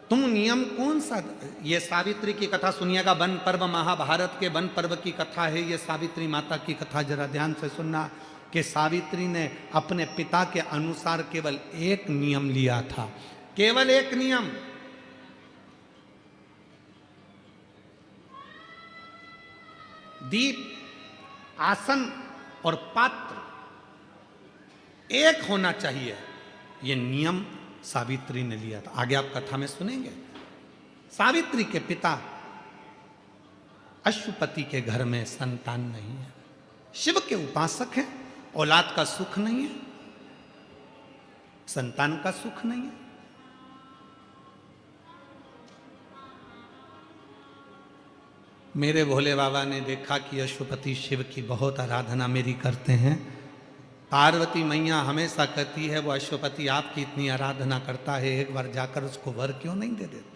तुम नियम कौन सा? ये सावित्री की कथा सुनिएगा, वन पर्व महाभारत के वन पर्व की कथा है ये सावित्री माता की कथा। जरा ध्यान से सुनना कि सावित्री ने अपने पिता के अनुसार केवल एक नियम लिया था, केवल एक नियम। दीप, आसन और पात्र एक होना चाहिए, ये नियम सावित्री ने लिया था। आगे आप कथा में सुनेंगे। सावित्री के पिता अश्वपति के घर में संतान नहीं है, शिव के उपासक हैं, औलाद का सुख नहीं है, संतान का सुख नहीं है। मेरे भोले बाबा ने देखा कि अश्वपति शिव की बहुत आराधना मेरी करते हैं। पार्वती मैया हमेशा कहती है वो अश्वपति आपकी इतनी आराधना करता है, एक बार जाकर उसको वर क्यों नहीं दे देते?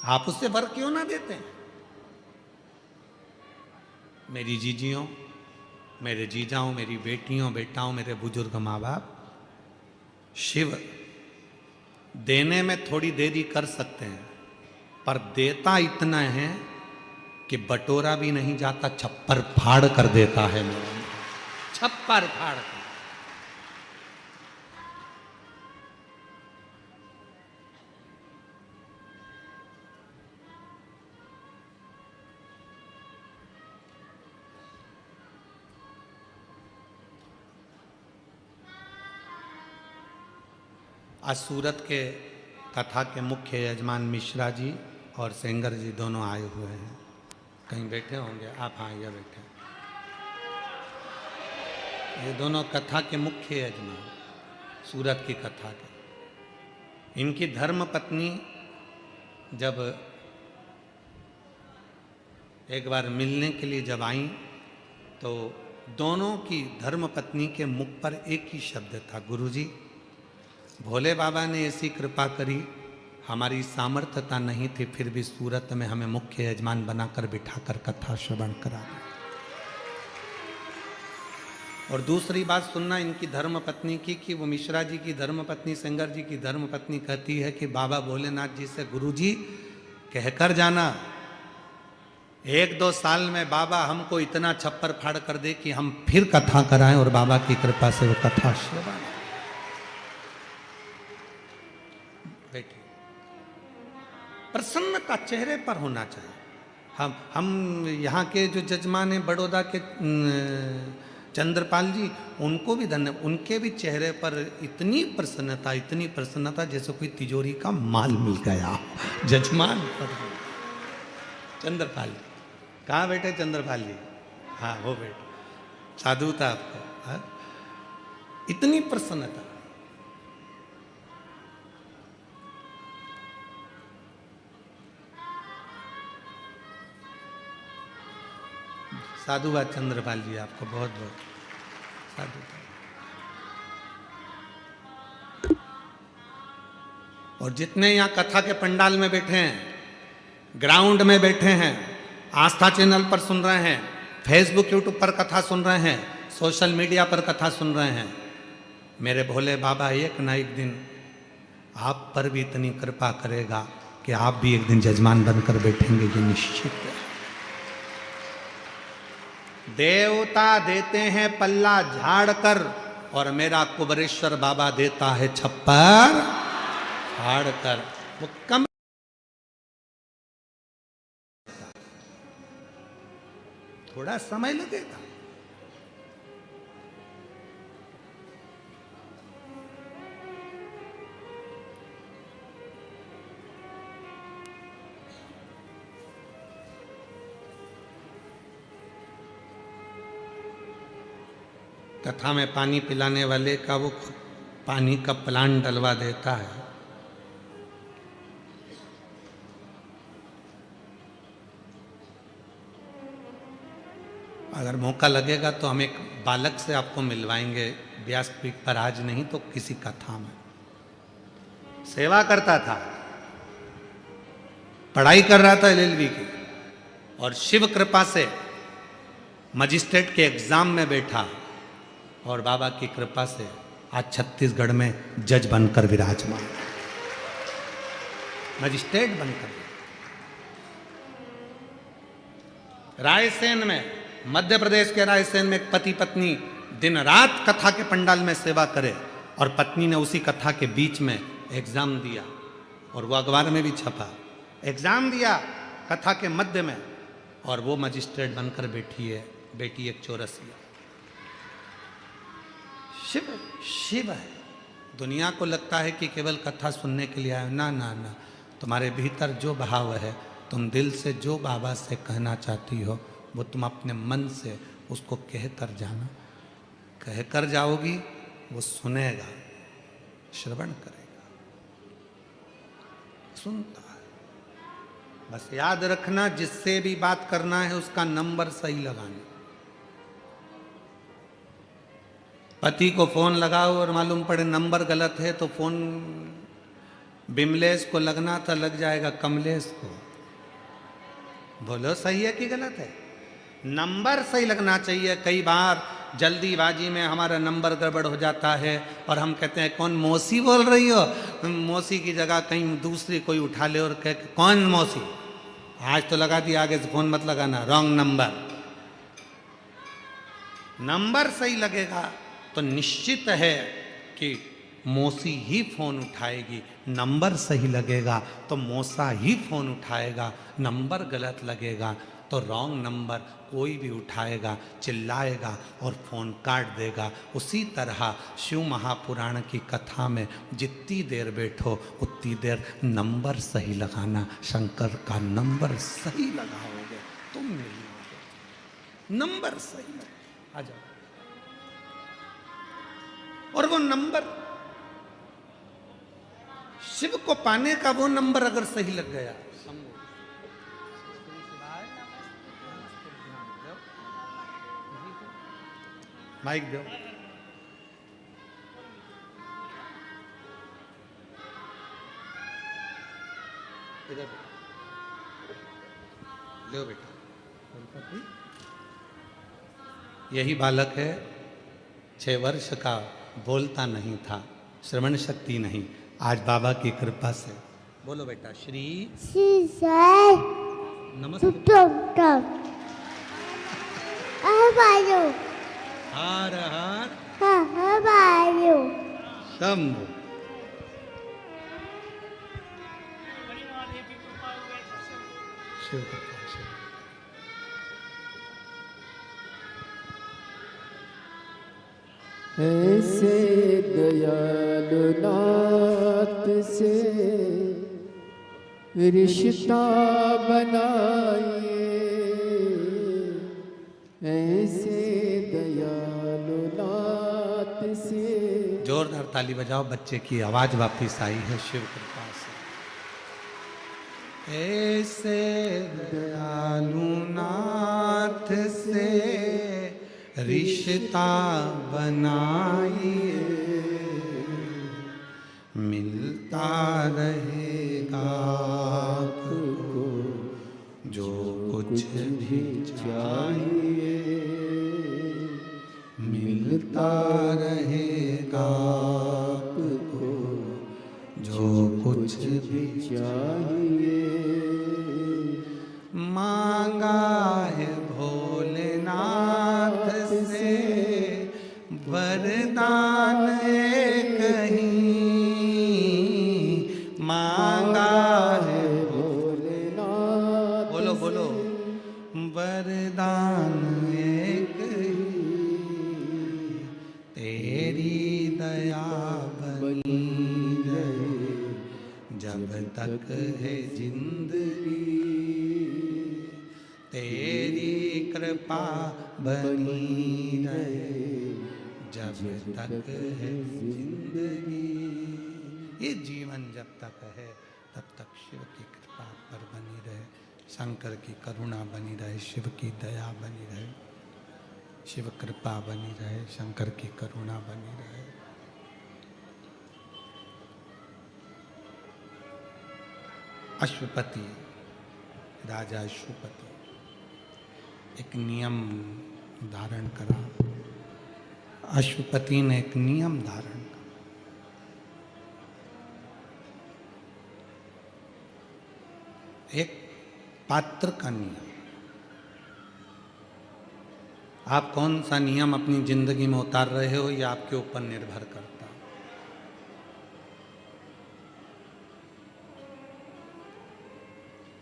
आप उससे वर क्यों ना देते? मेरी जीजियों, मेरे जीजाओं, मेरी बेटियों बेटाओं, मेरे बुजुर्ग माँ बाप, शिव देने में थोड़ी देरी कर सकते हैं, पर देता इतना है कि बटोरा भी नहीं जाता, छप्पर फाड़ कर देता है मेरा, छप्पर फाड़ कर। आज सूरत के कथा के मुख्य यजमान मिश्रा जी और सेंगर जी दोनों आए हुए हैं। कहीं बैठे होंगे आप? हाँ, ये बैठे। ये दोनों कथा के मुख्य यजमान सूरत की कथा के। इनकी धर्म पत्नी जब एक बार मिलने के लिए जब आई तो दोनों की धर्म पत्नी के मुख पर एक ही शब्द था, गुरुजी। भोले बाबा ने ऐसी कृपा करी, हमारी सामर्थ्यता नहीं थी, फिर भी सूरत में हमें मुख्य यजमान बनाकर बिठाकर कथा श्रवण करा दी। और दूसरी बात सुनना इनकी धर्म पत्नी की, कि वो मिश्रा जी की धर्म पत्नी, सेंगर जी की धर्म पत्नी कहती है कि बाबा भोलेनाथ जी से गुरुजी कहकर जाना, 1-2 साल में बाबा हमको इतना छप्पर फाड़ कर दे कि हम फिर कथा कराएं और बाबा की कृपा से वो कथा श्रवण। बैठे, प्रसन्नता चेहरे पर होना चाहिए। हम यहाँ के जो जजमान हैं बड़ौदा के चंद्रपाल जी, उनको भी धन्यवाद, उनके भी चेहरे पर इतनी प्रसन्नता जैसे कोई तिजोरी का माल मिल गया। जजमान पर चंद्रपाल जी, कहाँ बैठे चंद्रपाल जी? हाँ, वो बैठे, साधु था आपको। हाँ? इतनी प्रसन्नता। साधुवाद चंद्रपाल जी, आपको बहुत बहुत साधुवाद। और जितने यहाँ कथा के पंडाल में बैठे हैं, ग्राउंड में बैठे हैं, आस्था चैनल पर सुन रहे हैं, फेसबुक यूट्यूब पर कथा सुन रहे हैं, सोशल मीडिया पर कथा सुन रहे हैं, मेरे भोले बाबा एक ना एक दिन आप पर भी इतनी कृपा करेगा कि आप भी एक दिन जजमान बनकर बैठेंगे, ये निश्चित है। देवता देते हैं पल्ला झाड़ कर, और मेरा कुबरेश्वर बाबा देता है छप्पर फाड़ कर। वो कम थोड़ा समय लगेगा, कथा में पानी पिलाने वाले का वो पानी का प्लांट डलवा देता है। अगर मौका लगेगा तो हम एक बालक से आपको मिलवाएंगे, व्यासपीठ पर, आज नहीं तो किसी कथा में। सेवा करता था, पढ़ाई कर रहा था एलएलबी की, और शिव कृपा से मजिस्ट्रेट के एग्जाम में बैठा, और बाबा की कृपा से आज छत्तीसगढ़ में जज बनकर विराजमान, मजिस्ट्रेट बनकर। रायसेन में, मध्य प्रदेश के रायसेन में एक पति पत्नी दिन रात कथा के पंडाल में सेवा करे, और पत्नी ने उसी कथा के बीच में एग्जाम दिया, और वो अखबार में भी छपा। एग्जाम दिया कथा के मध्य में, और वो मजिस्ट्रेट बनकर बैठी है, बेटी एक चौरसिया। शिव शिव है। दुनिया को लगता है कि केवल कथा सुनने के लिए आए, ना ना ना, तुम्हारे भीतर जो भाव है, तुम दिल से जो बाबा से कहना चाहती हो, वो तुम अपने मन से उसको कह कर जाना। कह कर जाओगी, वो सुनेगा, श्रवण करेगा, सुनता है। बस याद रखना, जिससे भी बात करना है उसका नंबर सही लगाना। पति को फोन लगाओ और मालूम पड़े नंबर गलत है, तो फोन बिमलेश को लगना था, लग जाएगा कमलेश को। बोलो सही है कि गलत है? नंबर सही लगना चाहिए। कई बार जल्दीबाजी में हमारा नंबर गड़बड़ हो जाता है, और हम कहते हैं कौन मौसी बोल रही हो? मौसी की जगह कहीं दूसरी कोई उठा ले और कह कौन मौसी, आज तो लगा दिया, आगे से फोन मत लगाना, रॉन्ग नंबर। नंबर सही लगेगा तो निश्चित है कि मौसी ही फोन उठाएगी। नंबर सही लगेगा तो मौसा ही फोन उठाएगा। नंबर गलत लगेगा तो रॉन्ग नंबर कोई भी उठाएगा, चिल्लाएगा और फोन काट देगा। उसी तरह शिव महापुराण की कथा में जितनी देर बैठो उतनी देर नंबर सही लगाना। शंकर का नंबर सही लगाओगे तुम मिलोगे, नंबर सही लगा। आ जाओ। और वो नंबर, शिव को पाने का वो नंबर अगर सही लग गया, माइक दो। इधर लो बेटा। यही बालक है, 6 वर्ष का, बोलता नहीं था, श्रवण शक्ति नहीं, आज बाबा की कृपा से। बोलो बेटा। श्री नमस्ते। हर हर शंभु। शिव ऐसे दयालु नाथ से रिश्ता बनाइए, ऐसे दयालु नाथ से। जोरदार ताली बजाओ, बच्चे की आवाज वापिस आई है शिव कृपा से। ऐसे दयालु नाथ से रिश्ता बनाइए, मिलता रहेगा आपको जो कुछ भी चाहिए, मिलता रहेगा आपको जो कुछ भी चाहिए। मांगा है भोलेनाथ से वरदान एक ही, मांगा है भोलेनाथ, बोलो बोलो, वरदान एक ही, तेरी दया बनी रहे जब तक है जिंदगी, तेरी कृपा बनी रहे जब तक है जिंदगी। ये जीवन जब तक है तब तक शिव की कृपा पर बनी रहे, शंकर की करुणा बनी रहे, शिव की दया बनी रहे, शिव कृपा बनी रहे, शंकर की करुणा बनी रहे। अश्वपति, राजा अश्वपति एक नियम धारण करा। अश्वपति ने एक नियम धारण एक पात्र का नियम। आप कौन सा नियम अपनी जिंदगी में उतार रहे हो, यह आपके ऊपर निर्भर करता है।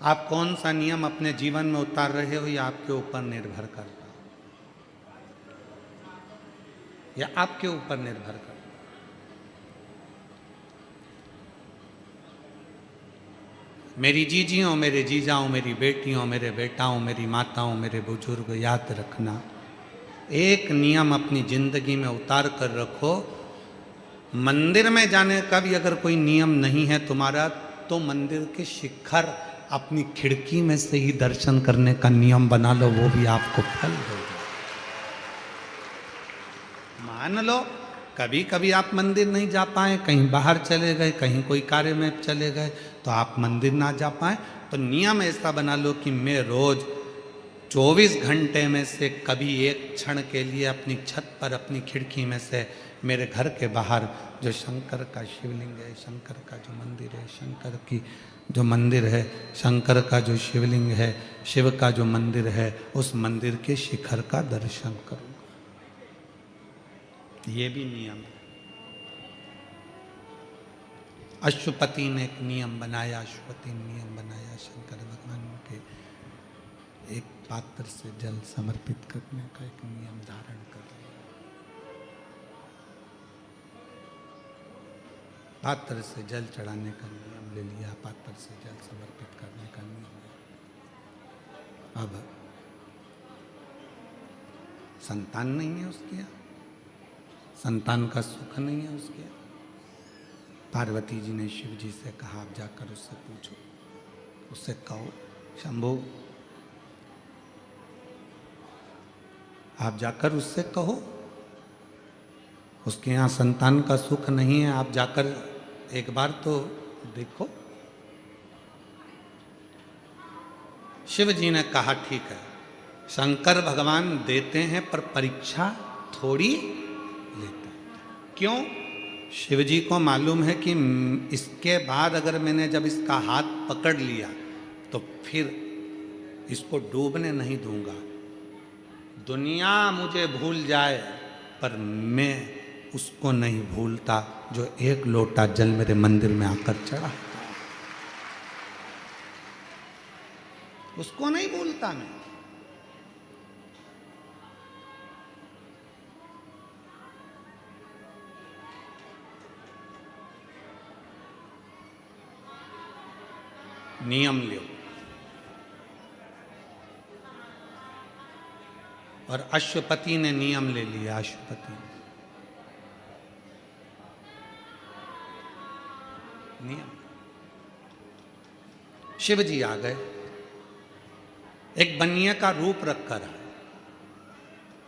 आप कौन सा नियम अपने जीवन में उतार रहे हो, यह आपके ऊपर निर्भर करता है। यह आपके ऊपर निर्भर करता है। मेरी जीजियों, मेरे जीजाओं, मेरी बेटियों, मेरे बेटाओं, मेरी माताओं, मेरे बुजुर्ग, याद रखना, एक नियम अपनी जिंदगी में उतार कर रखो। मंदिर में जाने का भी अगर कोई नियम नहीं है तुम्हारा, तो मंदिर के शिखर अपनी खिड़की में से ही दर्शन करने का नियम बना लो, वो भी आपको फल देगा। मान लो कभी कभी आप मंदिर नहीं जा पाए, कहीं बाहर चले गए, कहीं कोई कार्य में चले गए, तो आप मंदिर ना जा पाए, तो नियम ऐसा बना लो कि मैं रोज 24 घंटे में से कभी एक क्षण के लिए अपनी छत पर, अपनी खिड़की में से मेरे घर के बाहर जो शंकर का शिवलिंग है, शंकर का जो मंदिर है, शंकर की जो मंदिर है, शंकर का जो शिवलिंग है, शिव का जो मंदिर है, उस मंदिर के शिखर का दर्शन करूंगा। ये भी नियम है। अश्वपति ने एक नियम बनाया, अश्वपति ने नियम बनाया शंकर भगवान के एक पात्र से जल समर्पित करने का एक नियम धारण कर लिया। पात्र से जल चढ़ाने का नियम ले लिया, पात्र से जल समर्पित करने का नियम ले। अब संतान नहीं है उसके यहाँ, संतान का सुख नहीं है उसके यहाँ। पार्वती जी ने शिव जी से कहा, आप जाकर उससे पूछो, उससे कहो, शंभु आप जाकर उससे कहो, उसके यहाँ संतान का सुख नहीं है, आप जाकर एक बार तो देखो। शिव जी ने कहा, ठीक है, शंकर भगवान देते हैं पर परीक्षा थोड़ी लेते हैं। क्यों? शिव जी को मालूम है कि इसके बाद अगर मैंने जब इसका हाथ पकड़ लिया तो फिर इसको डूबने नहीं दूंगा। दुनिया मुझे भूल जाए पर मैं उसको नहीं भूलता जो एक लोटा जल मेरे मंदिर में आकर चढ़ा, उसको नहीं भूलता मैं। नियम लो। और अश्वपति ने नियम ले लिया। अश्वपति नियम, शिव जी आ गए, एक बनिया का रूप रखकर आए,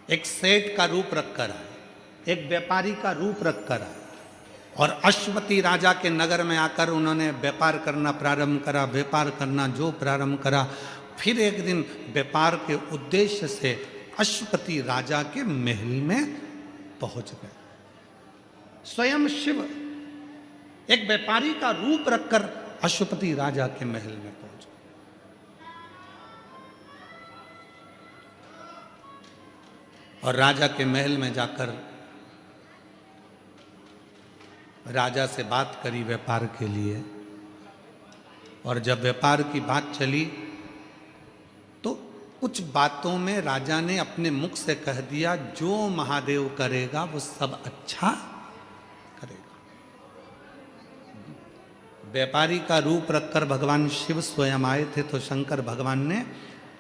एक सेठ का रूप रखकर आए, एक व्यापारी का रूप रखकर आए, और अश्वपति राजा के नगर में आकर उन्होंने व्यापार करना प्रारंभ करा। व्यापार करना जो प्रारंभ करा, फिर एक दिन व्यापार के उद्देश्य से अश्वपति राजा के महल में पहुंच गए। स्वयं शिव एक व्यापारी का रूप रखकर अश्वपति राजा के महल में पहुंच गए। और राजा के महल में जाकर राजा से बात करी व्यापार के लिए। और जब व्यापार की बात चली तो कुछ बातों में राजा ने अपने मुख से कह दिया, जो महादेव करेगा वो सब अच्छा करेगा। व्यापारी का रूप रखकर भगवान शिव स्वयं आए थे, तो शंकर भगवान ने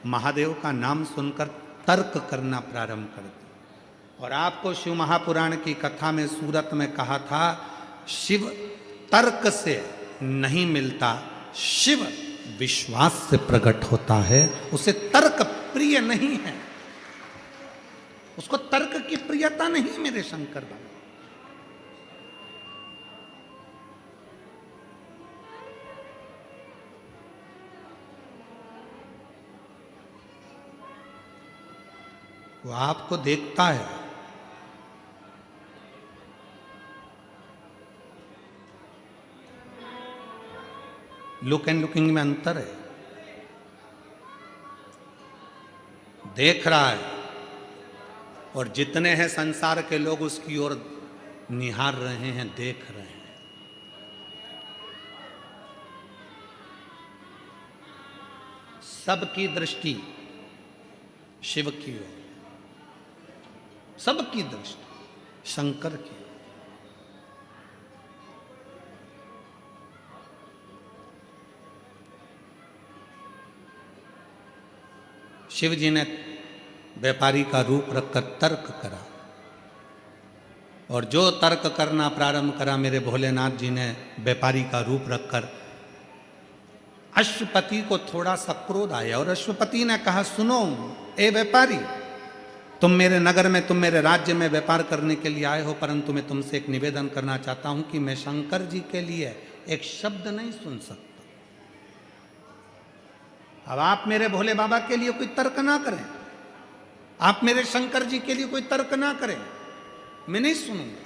महादेव का नाम सुनकर तर्क करना प्रारंभ कर दिया। और आपको शिव महापुराण की कथा में सूरत में कहा था, शिव तर्क से नहीं मिलता, शिव विश्वास से प्रकट होता है। उसे तर्क प्रिय नहीं है, उसको तर्क की प्रियता नहीं मेरे शंकर बाबा। वो आपको देखता है, लुक एंड लुकिंग में अंतर है। देख रहा है, और जितने हैं संसार के लोग उसकी ओर निहार रहे हैं, देख रहे हैं। सबकी दृष्टि शिव की ओर, सबकी दृष्टि शंकर की ओर। शिव जी ने व्यापारी का रूप रखकर तर्क करा, और जो तर्क करना प्रारंभ करा मेरे भोलेनाथ जी ने व्यापारी का रूप रखकर, अश्वपति को थोड़ा सा क्रोध आया, और अश्वपति ने कहा, सुनो ए व्यापारी, तुम मेरे नगर में, तुम मेरे राज्य में व्यापार करने के लिए आए हो, परंतु मैं तुमसे एक निवेदन करना चाहता हूं कि मैं शंकर जी के लिए एक शब्द नहीं सुन सकता। अब आप मेरे भोले बाबा के लिए कोई तर्क ना करें, आप मेरे शंकर जी के लिए कोई तर्क ना करें, मैं नहीं सुनूंगा।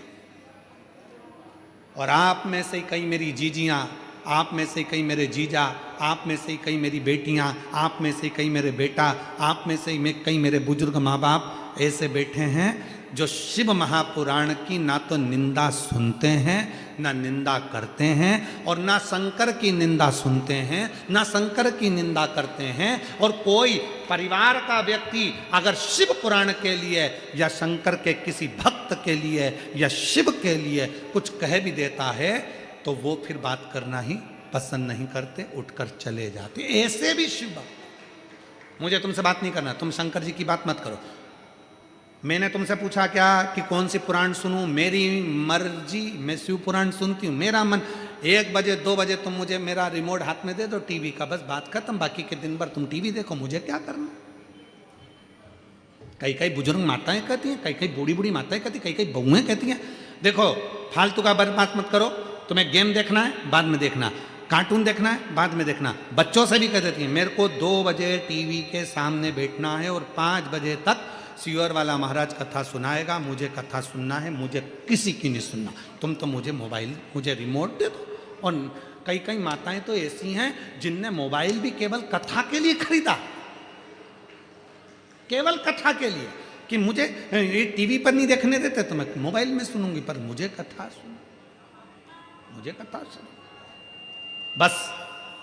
और आप में से कई मेरी जीजियां, आप में से कई मेरे जीजा, आप में से कई मेरी बेटियां, आप में से कई मेरे बेटा, आप में से कई मेरे बुजुर्ग माँ बाप ऐसे बैठे हैं जो शिव महापुराण की ना तो निंदा सुनते हैं, ना निंदा करते हैं, और ना शंकर की निंदा सुनते हैं, ना शंकर की निंदा करते हैं। और कोई परिवार का व्यक्ति अगर शिव पुराण के लिए या शंकर के किसी भक्त के लिए या शिव के लिए कुछ कह भी देता है तो वो फिर बात करना ही पसंद नहीं करते, उठकर चले जाते। ऐसे भी शिव भक्त, मुझे तुमसे बात नहीं करना, तुम शंकर जी की बात मत करो। मैंने तुमसे पूछा क्या कि कौन सी पुराण सुनूं, मेरी मर्जी, मैं शिव पुराण सुनती हूँ, मेरा मन। 1 बजे 2 बजे तुम मुझे मेरा रिमोट हाथ में दे दो टीवी का, बस बात खत्म। बाकी के दिन भर तुम टीवी देखो, मुझे क्या करना। कई कई बुजुर्ग माताएं कहती हैं, कई कई बूढ़ी बूढ़ी माताएं कहती, कई कई बहुएं कहती हैं, देखो फालतू का बात मत करो, तुम्हें गेम देखना है बाद में देखना, कार्टून देखना है बाद में देखना। बच्चों से भी कह देती हैं, मेरे को 2 बजे टीवी के सामने बैठना है और 5 बजे तक सियोर वाला महाराज कथा सुनाएगा, मुझे कथा सुनना है, मुझे किसी की नहीं सुनना। तुम तो मुझे मोबाइल, मुझे रिमोट दे दो। और कई कई माताएं तो ऐसी हैं जिनने मोबाइल भी केवल कथा के लिए खरीदा, केवल कथा के लिए, कि मुझे ये टीवी पर नहीं देखने देते तो मैं मोबाइल में सुनूंगी, पर मुझे कथा सुनो, मुझे कथा सुनो। बस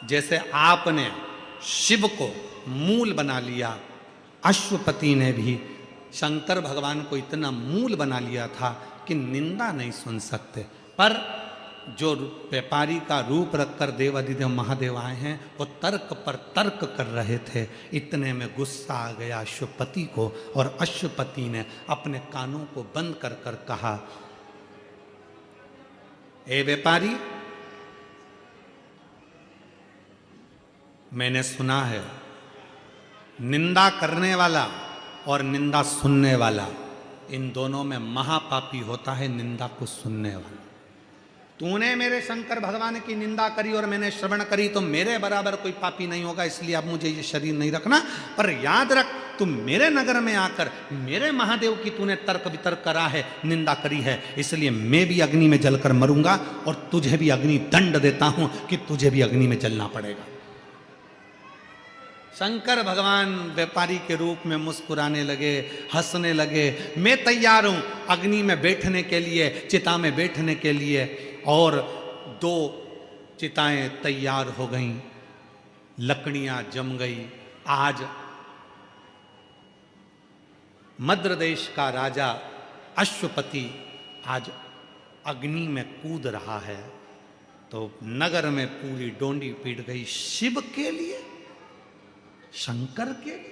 जैसे आपने शिव को मूल बना लिया, अश्वपति ने भी शंकर भगवान को इतना मूल बना लिया था कि निंदा नहीं सुन सकते। पर जो व्यापारी का रूप रखकर देवाधिदेव महादेव आए हैं वो तर्क पर तर्क कर रहे थे। इतने में गुस्सा आ गया अश्वपति को, और अश्वपति ने अपने कानों को बंद कर कर कहा, ए व्यापारी, मैंने सुना है निंदा करने वाला और निंदा सुनने वाला, इन दोनों में महापापी होता है निंदा को सुनने वाला। तूने मेरे शंकर भगवान की निंदा करी और मैंने श्रवण करी, तो मेरे बराबर कोई पापी नहीं होगा, इसलिए अब मुझे ये शरीर नहीं रखना। पर याद रख, तुम मेरे नगर में आकर मेरे महादेव की तूने तर्क वितर्क करा है, निंदा करी है, इसलिए मैं भी अग्नि में जलकर मरूंगा और तुझे भी अग्नि दंड देता हूं कि तुझे भी अग्नि में जलना पड़ेगा। शंकर भगवान व्यापारी के रूप में मुस्कुराने लगे, हंसने लगे। मैं तैयार हूं अग्नि में बैठने के लिए, चिता में बैठने के लिए। और 2 चिताएं तैयार हो गईं, लकड़ियां जम गई। आज मद्र देश का राजा अश्वपति आज अग्नि में कूद रहा है, तो नगर में पूरी डोंडी पीट गई। शिव के लिए, शंकर के लिए,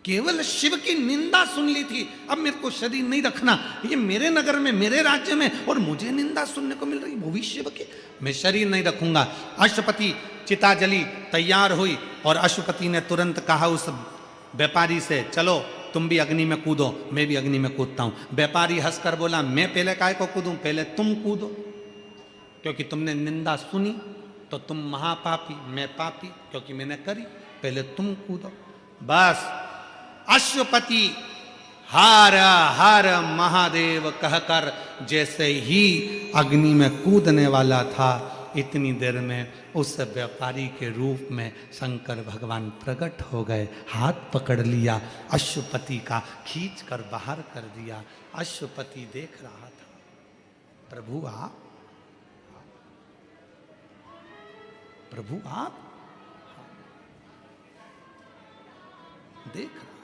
केवल शिव की निंदा सुन ली थी। अब मेरे को शरीर नहीं रखना, ये मेरे नगर में, मेरे राज्य में, और मुझे निंदा सुनने को मिल रही, वो भी शिव के, मैं शरीर नहीं रखूंगा। अश्वपति, चिता जली, तैयार हुई, और अश्वपति ने तुरंत कहा उस व्यापारी से, चलो तुम भी अग्नि में कूदो, मैं भी अग्नि में कूदता हूं। व्यापारी हंसकर बोला, मैं पहले काय को कूदूं, पहले तुम कूदो, क्योंकि तुमने निंदा सुनी तो तुम महापापी, मैं पापी क्योंकि मैंने करी, पहले तुम कूदो। बस अश्वपति हर हर महादेव कहकर जैसे ही अग्नि में कूदने वाला था, इतनी देर में उस व्यापारी के रूप में शंकर भगवान प्रकट हो गए, हाथ पकड़ लिया अश्वपति का, खींच कर बाहर कर दिया। अश्वपति देख रहा था, प्रभु आप, प्रभु आप, देख रहा था,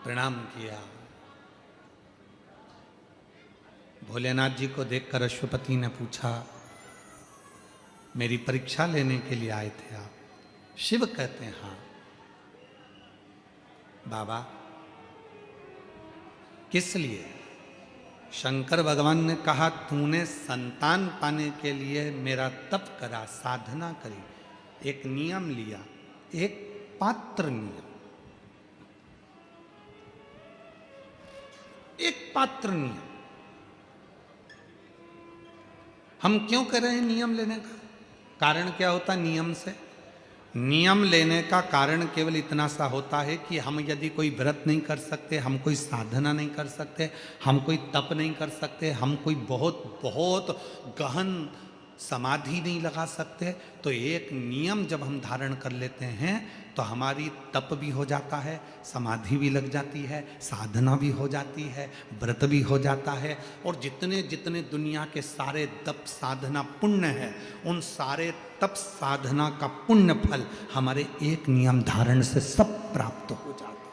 प्रणाम किया। भोलेनाथ जी को देखकर अश्वपति ने पूछा, मेरी परीक्षा लेने के लिए आए थे आप? शिव कहते हैं हाँ। बाबा किस लिए? शंकर भगवान ने कहा तूने संतान पाने के लिए मेरा तप करा, साधना करी, एक नियम लिया, एक पात्र नियम, एक पात्र नियम। हम क्यों कर रहे हैं नियम लेने का? कारण क्या होता नियम से? नियम लेने का कारण केवल इतना सा होता है कि हम यदि कोई व्रत नहीं कर सकते, हम कोई साधना नहीं कर सकते, हम कोई तप नहीं कर सकते, हम कोई बहुत बहुत गहन समाधि नहीं लगा सकते, तो एक नियम जब हम धारण कर लेते हैं तो हमारी तप भी हो जाता है, समाधि भी लग जाती है, साधना भी हो जाती है, व्रत भी हो जाता है, और जितने जितने दुनिया के सारे तप साधना पुण्य है, उन सारे तप साधना का पुण्य फल हमारे एक नियम धारण से सब प्राप्त हो जाता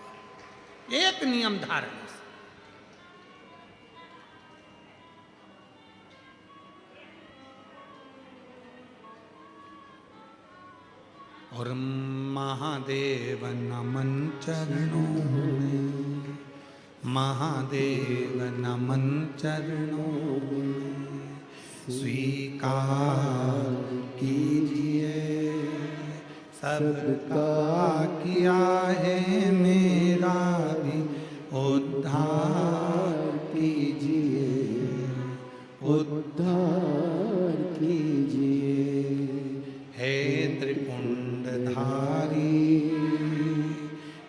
है। एक नियम धारण से। और महादेव नमन चरणों में, महादेव नमन चरणों में, स्वीकार कीजिए सबका किया है मेरा भी उद्धार कीजिए, उद्धार कीजिए। हे त्रिपुंडधारी,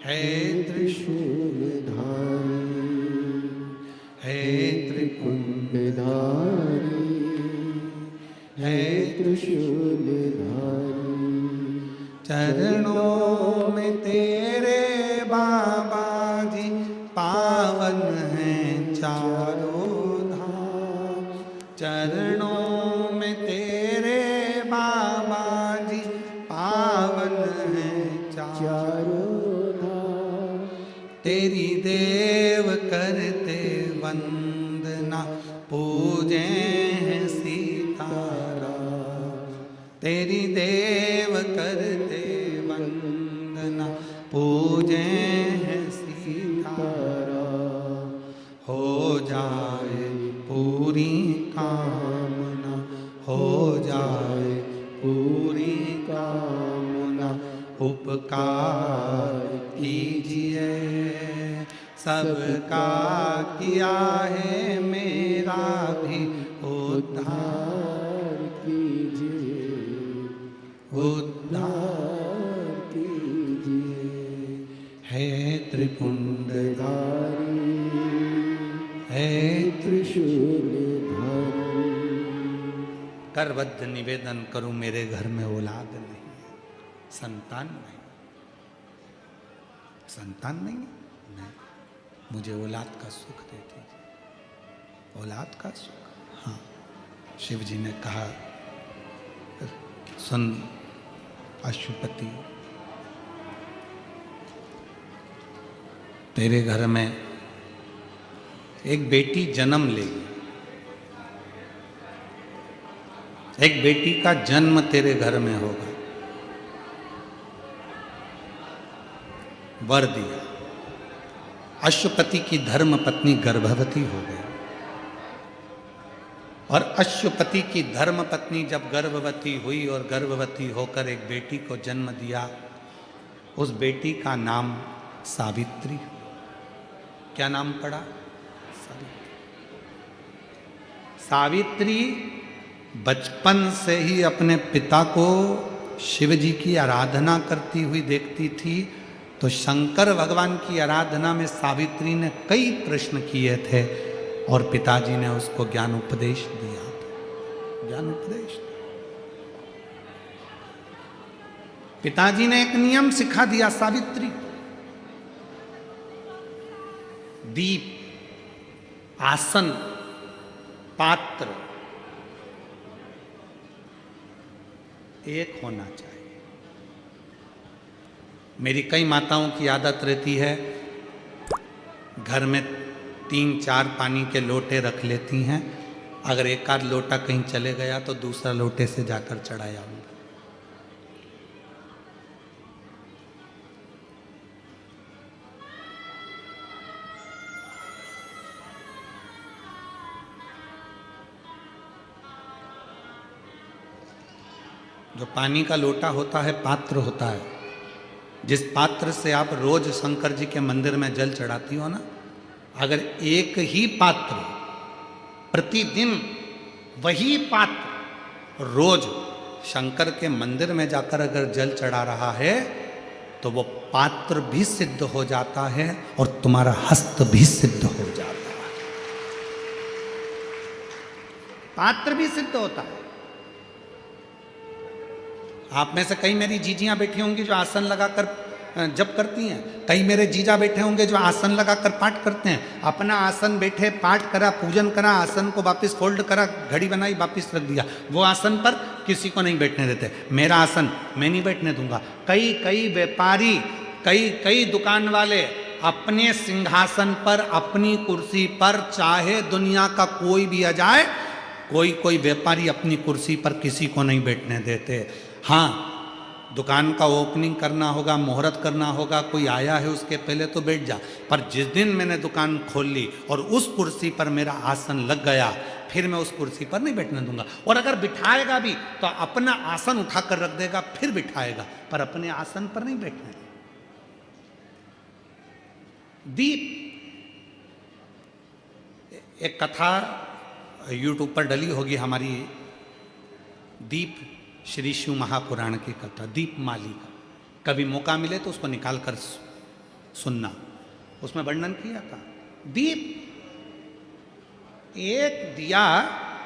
हे त्रिशूलधारी, हे त्रिपुंडधारी, हे त्रिशूलधारी, चरणों में तेरे बाबा जी पावन हैं चारों धाम, चरणों में तेरे बाबा जी पावन हैं चारों धाम, तेरी देव करते वंदना पूजे हैं सीताराम, तेरी देव करते वंदना पूजे हैं सीताराम। हो जाए पूरी कामना, हो जाए पूरी कामना, उपकार कीजिए सबका किया है मेरा भी उद्धार कीजिए, उद्धार कीजिए। हे त्रिपुंडधारी, हे त्रिशूलधारी, करबद्ध निवेदन करूं मेरे घर में औलाद नहीं, संतान नहीं, संतान नहीं, नहीं, मुझे औलाद का सुख दे दीजिए, औलाद का सुख। हाँ, शिव जी ने कहा सुन अश्वपति, तेरे घर में एक बेटी जन्म लेगी, एक बेटी का जन्म तेरे घर में होगा। वर दिया। अश्वपति की धर्म पत्नी गर्भवती हो गई, और अश्वपति की धर्म पत्नी जब गर्भवती हुई और गर्भवती होकर एक बेटी को जन्म दिया, उस बेटी का नाम सावित्री। क्या नाम पड़ा? सावित्री। सावित्री बचपन से ही अपने पिता को शिव जी की आराधना करती हुई देखती थी, तो शंकर भगवान की आराधना में सावित्री ने कई प्रश्न किए थे। और पिताजी ने उसको ज्ञान उपदेश दिया था, ज्ञान उपदेश। पिताजी ने एक नियम सिखा दिया सावित्री, दीप, आसन, पात्र एक होना चाहिए। मेरी कई माताओं की आदत रहती है, घर में 3-4 पानी के लोटे रख लेती हैं, अगर एक आध लोटा कहीं चले गया तो दूसरा लोटे से जाकर चढ़ाया आऊंगा। जो पानी का लोटा होता है, पात्र होता है, जिस पात्र से आप रोज शंकर जी के मंदिर में जल चढ़ाती हो ना, अगर एक ही पात्र प्रतिदिन वही पात्र रोज शंकर के मंदिर में जाकर अगर जल चढ़ा रहा है तो वो पात्र भी सिद्ध हो जाता है और तुम्हारा हस्त भी सिद्ध हो जाता है। पात्र भी सिद्ध होता है। आप में से कई मेरी जीजियां बैठी होंगी जो आसन लगाकर जप करती हैं, कई मेरे जीजा बैठे होंगे जो आसन लगाकर पाठ करते हैं। अपना आसन बैठे, पाठ करा, पूजन करा, आसन को वापस फोल्ड करा, घड़ी बनाई, वापस रख दिया। वो आसन पर किसी को नहीं बैठने देते। मेरा आसन मैं नहीं बैठने दूंगा। कई व्यापारी, कई दुकान वाले अपने सिंहासन पर, अपनी कुर्सी पर, चाहे दुनिया का कोई भी आ जाए, कोई व्यापारी अपनी कुर्सी पर किसी को नहीं बैठने देते। हाँ, दुकान का ओपनिंग करना होगा, मुहूर्त करना होगा, कोई आया है उसके पहले तो बैठ जा। पर जिस दिन मैंने दुकान खोल ली और उस कुर्सी पर मेरा आसन लग गया, फिर मैं उस कुर्सी पर नहीं बैठने दूंगा। और अगर बिठाएगा भी तो अपना आसन उठाकर रख देगा, फिर बिठाएगा, पर अपने आसन पर नहीं बैठने देगा। दीप, एक कथा यूट्यूब पर डली होगी हमारी, दीप श्री शिव महापुराण की कथा, दीप माली का। कभी मौका मिले तो उसको निकाल कर सुनना, उसमें वर्णन किया था। दीप, एक दिया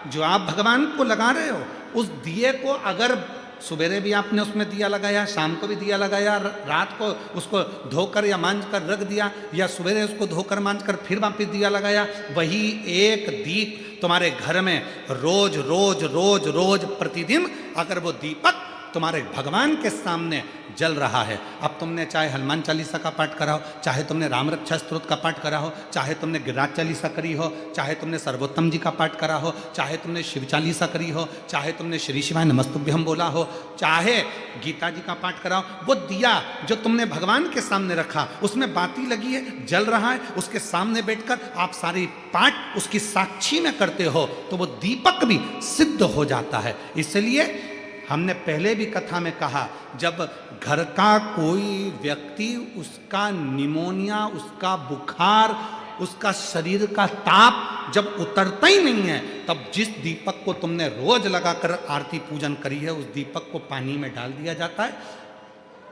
जो आप भगवान को लगा रहे हो, उस दिए को अगर सवेरे भी आपने उसमें दिया लगाया, शाम को भी दिया लगाया, रात को उसको धोकर या मांझ कर रख दिया, या सवेरे उसको धोकर मांझ कर फिर वापस दिया लगाया, वही एक दीप तुम्हारे घर में रोज रोज रोज रोज प्रतिदिन अगर वो दीपक तुम्हारे भगवान के सामने जल रहा है। अब तुमने चाहे हनुमान चालीसा का पाठ करा हो, चाहे तुमने राम रक्षा स्तोत्र का पाठ करा हो, चाहे तुमने गिरिराज चालीसा करी हो, चाहे तुमने सर्वोत्तम जी का पाठ करा हो, चाहे तुमने शिव चालीसा करी हो, चाहे तुमने श्री शिवाय नमस्तुभ्यम बोला हो, चाहे गीता जी का पाठ करा हो, वो दिया जो तुमने भगवान के सामने रखा, उसमें बाती लगी है, जल रहा है, उसके सामने बैठकर आप सारी पाठ उसकी साक्षी में करते हो, तो वो दीपक भी सिद्ध हो जाता है। इसलिए हमने पहले भी कथा में कहा, जब घर का कोई व्यक्ति, उसका निमोनिया, उसका बुखार, उसका शरीर का ताप जब उतरता ही नहीं है, तब जिस दीपक को तुमने रोज लगाकर आरती पूजन करी है, उस दीपक को पानी में डाल दिया जाता है,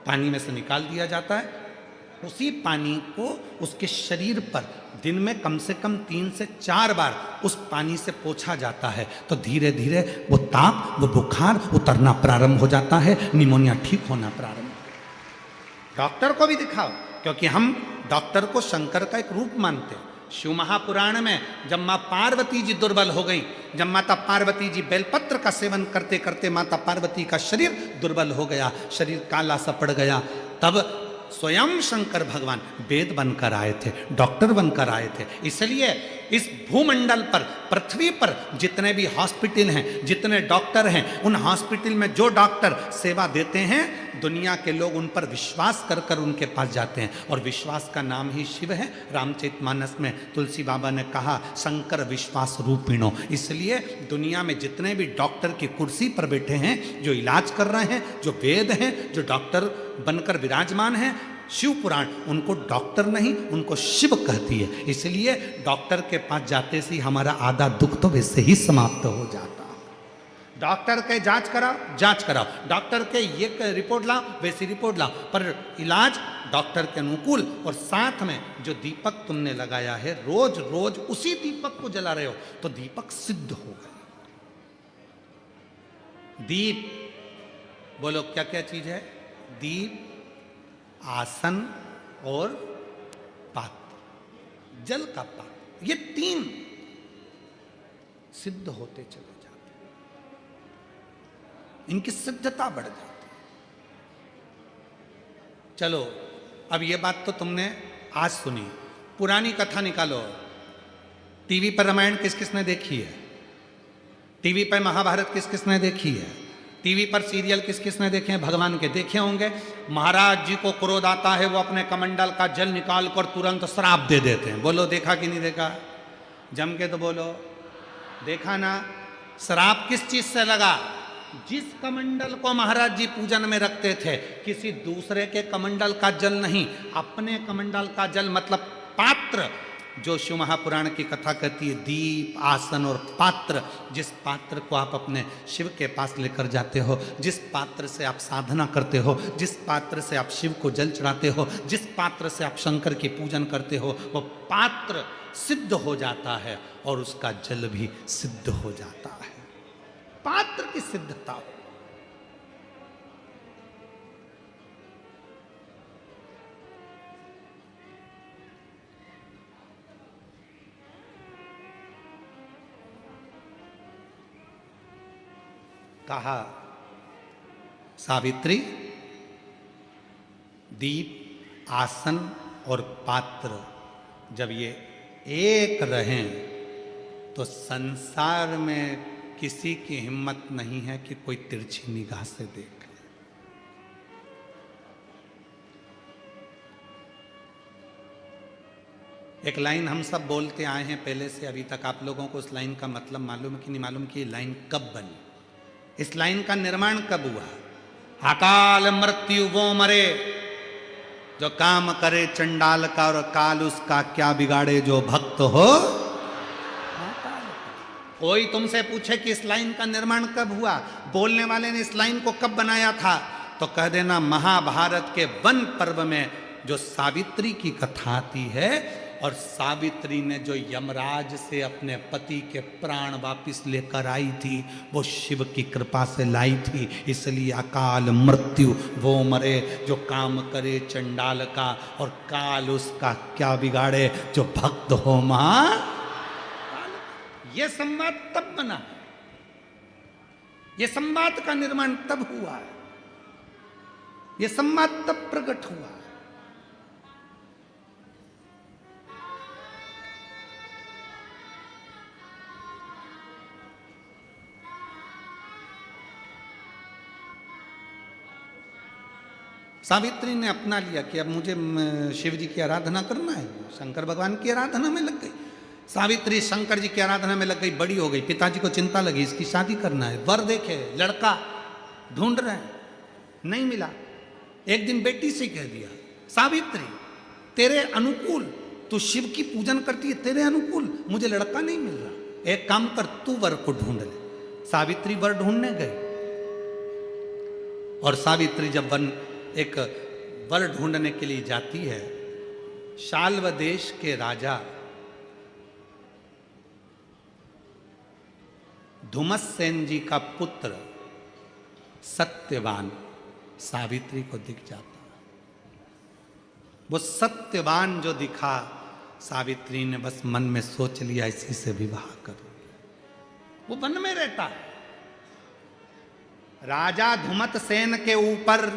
पानी में से निकाल दिया जाता है। उसी पानी को उसके शरीर पर दिन में कम से कम 3 से 4 बार उस पानी से पोंछा जाता है, तो धीरे धीरे वो ताप, वो बुखार उतरना प्रारंभ हो जाता है, निमोनिया ठीक होना प्रारंभ। डॉक्टर को भी दिखाओ, क्योंकि हम डॉक्टर को शंकर का एक रूप मानते हैं। शिव महापुराण में जब माँ पार्वती जी दुर्बल हो गई, जब माता पार्वती जी बेलपत्र का सेवन करते करते माता पार्वती का शरीर दुर्बल हो गया, शरीर काला सा पड़ गया, तब स्वयं शंकर भगवान वेद बनकर आए थे, डॉक्टर बनकर आए थे। इसलिए इस भूमंडल पर, पृथ्वी पर जितने भी हॉस्पिटल हैं, जितने डॉक्टर हैं, उन हॉस्पिटल में जो डॉक्टर सेवा देते हैं, दुनिया के लोग उन पर विश्वास कर कर उनके पास जाते हैं, और विश्वास का नाम ही शिव है। रामचरितमानस में तुलसी बाबा ने कहा, शंकर विश्वास रूपिणो। इसलिए दुनिया में जितने भी डॉक्टर की कुर्सी पर बैठे हैं, जो इलाज कर रहे हैं, जो वेद हैं, जो डॉक्टर बनकर विराजमान हैं, शिव पुराण उनको डॉक्टर नहीं, उनको शिव कहती है। इसलिए डॉक्टर के पास जाते से हमारा आधा दुख तो वैसे ही समाप्त हो जाता। डॉक्टर के जांच कराओ, डॉक्टर के ये रिपोर्ट लाओ, वैसी रिपोर्ट लाओ, पर इलाज डॉक्टर के अनुकूल। और साथ में जो दीपक तुमने लगाया है, रोज रोज उसी दीपक को जला रहे हो, तो दीपक सिद्ध होगा। दीप, बोलो क्या क्या चीज है? दीप, आसन और पात्र, जल का पात्र, ये तीन सिद्ध होते चले जाते हैं, इनकी सिद्धता बढ़ जाती है। चलो, अब ये बात तो तुमने आज सुनी, पुरानी कथा निकालो। टीवी पर रामायण किस किसने देखी है? टीवी पर महाभारत किस किसने देखी है? टीवी पर सीरियल किस किसने देखे हैं? भगवान के देखे होंगे। महाराज जी को क्रोध आता है, वो अपने कमंडल का जल निकाल कर तुरंत श्राप दे देते हैं। बोलो देखा कि नहीं देखा? जम के तो बोलो, देखा ना? श्राप किस चीज से लगा? जिस कमंडल को महाराज जी पूजन में रखते थे, किसी दूसरे के कमंडल का जल नहीं, अपने कमंडल का जल, मतलब पात्र, जो शिव महापुराण की कथा कहती है, दीप, आसन और पात्र। जिस पात्र को आप अपने शिव के पास लेकर जाते हो, जिस पात्र से आप साधना करते हो, जिस पात्र से आप शिव को जल चढ़ाते हो, जिस पात्र से आप शंकर की पूजन करते हो, वो पात्र सिद्ध हो जाता है और उसका जल भी सिद्ध हो जाता है। पात्र की सिद्धता हो। कहा, सावित्री, दीप, आसन और पात्र जब ये एक रहें तो संसार में किसी की हिम्मत नहीं है कि कोई तिरछी निगाह से देखे। एक लाइन हम सब बोलते आए हैं पहले से अभी तक। आप लोगों को उस लाइन का मतलब मालूम है कि नहीं मालूम कि ये लाइन कब बनी, इस लाइन का निर्माण कब हुआ? अकाल मृत्यु वो मरे जो काम करे चंडाल का, और काल उसका क्या बिगाड़े जो भक्त हो। कोई तुमसे पूछे कि इस लाइन का निर्माण कब हुआ, बोलने वाले ने इस लाइन को कब बनाया था, तो कह देना महाभारत के वन पर्व में जो सावित्री की कथा आती है, और सावित्री ने जो यमराज से अपने पति के प्राण वापिस लेकर आई थी, वो शिव की कृपा से लाई थी। इसलिए अकाल मृत्यु वो मरे जो काम करे चंडाल का, और काल उसका क्या बिगाड़े जो भक्त हो मां। ये संवाद तब बना, ये संवाद का निर्माण तब हुआ, ये संवाद तब प्रकट हुआ। सावित्री ने अपना लिया कि अब मुझे शिव जी की आराधना करना है, शंकर भगवान की आराधना में लग गई। सावित्री शंकर जी की आराधना में लग गई, बड़ी हो गई, पिताजी को चिंता लगी इसकी शादी करना है, वर देखे, लड़का ढूंढ रहे हैं, नहीं मिला। एक दिन बेटी से कह दिया, सावित्री तेरे अनुकूल, तू शिव की पूजन करती है, तेरे अनुकूल मुझे लड़का नहीं मिल रहा, एक काम कर तू वर को ढूंढ ले। सावित्री वर ढूंढने गई, और सावित्री जब एक वर ढूंढने के लिए जाती है, शाल्व देश के राजा धुमस्सेन जी का पुत्र सत्यवान सावित्री को दिख जाता। वो सत्यवान जो दिखा, सावित्री ने बस मन में सोच लिया इसी से विवाह करो। वो वन में रहता है। राजा धुमतसेन के ऊपर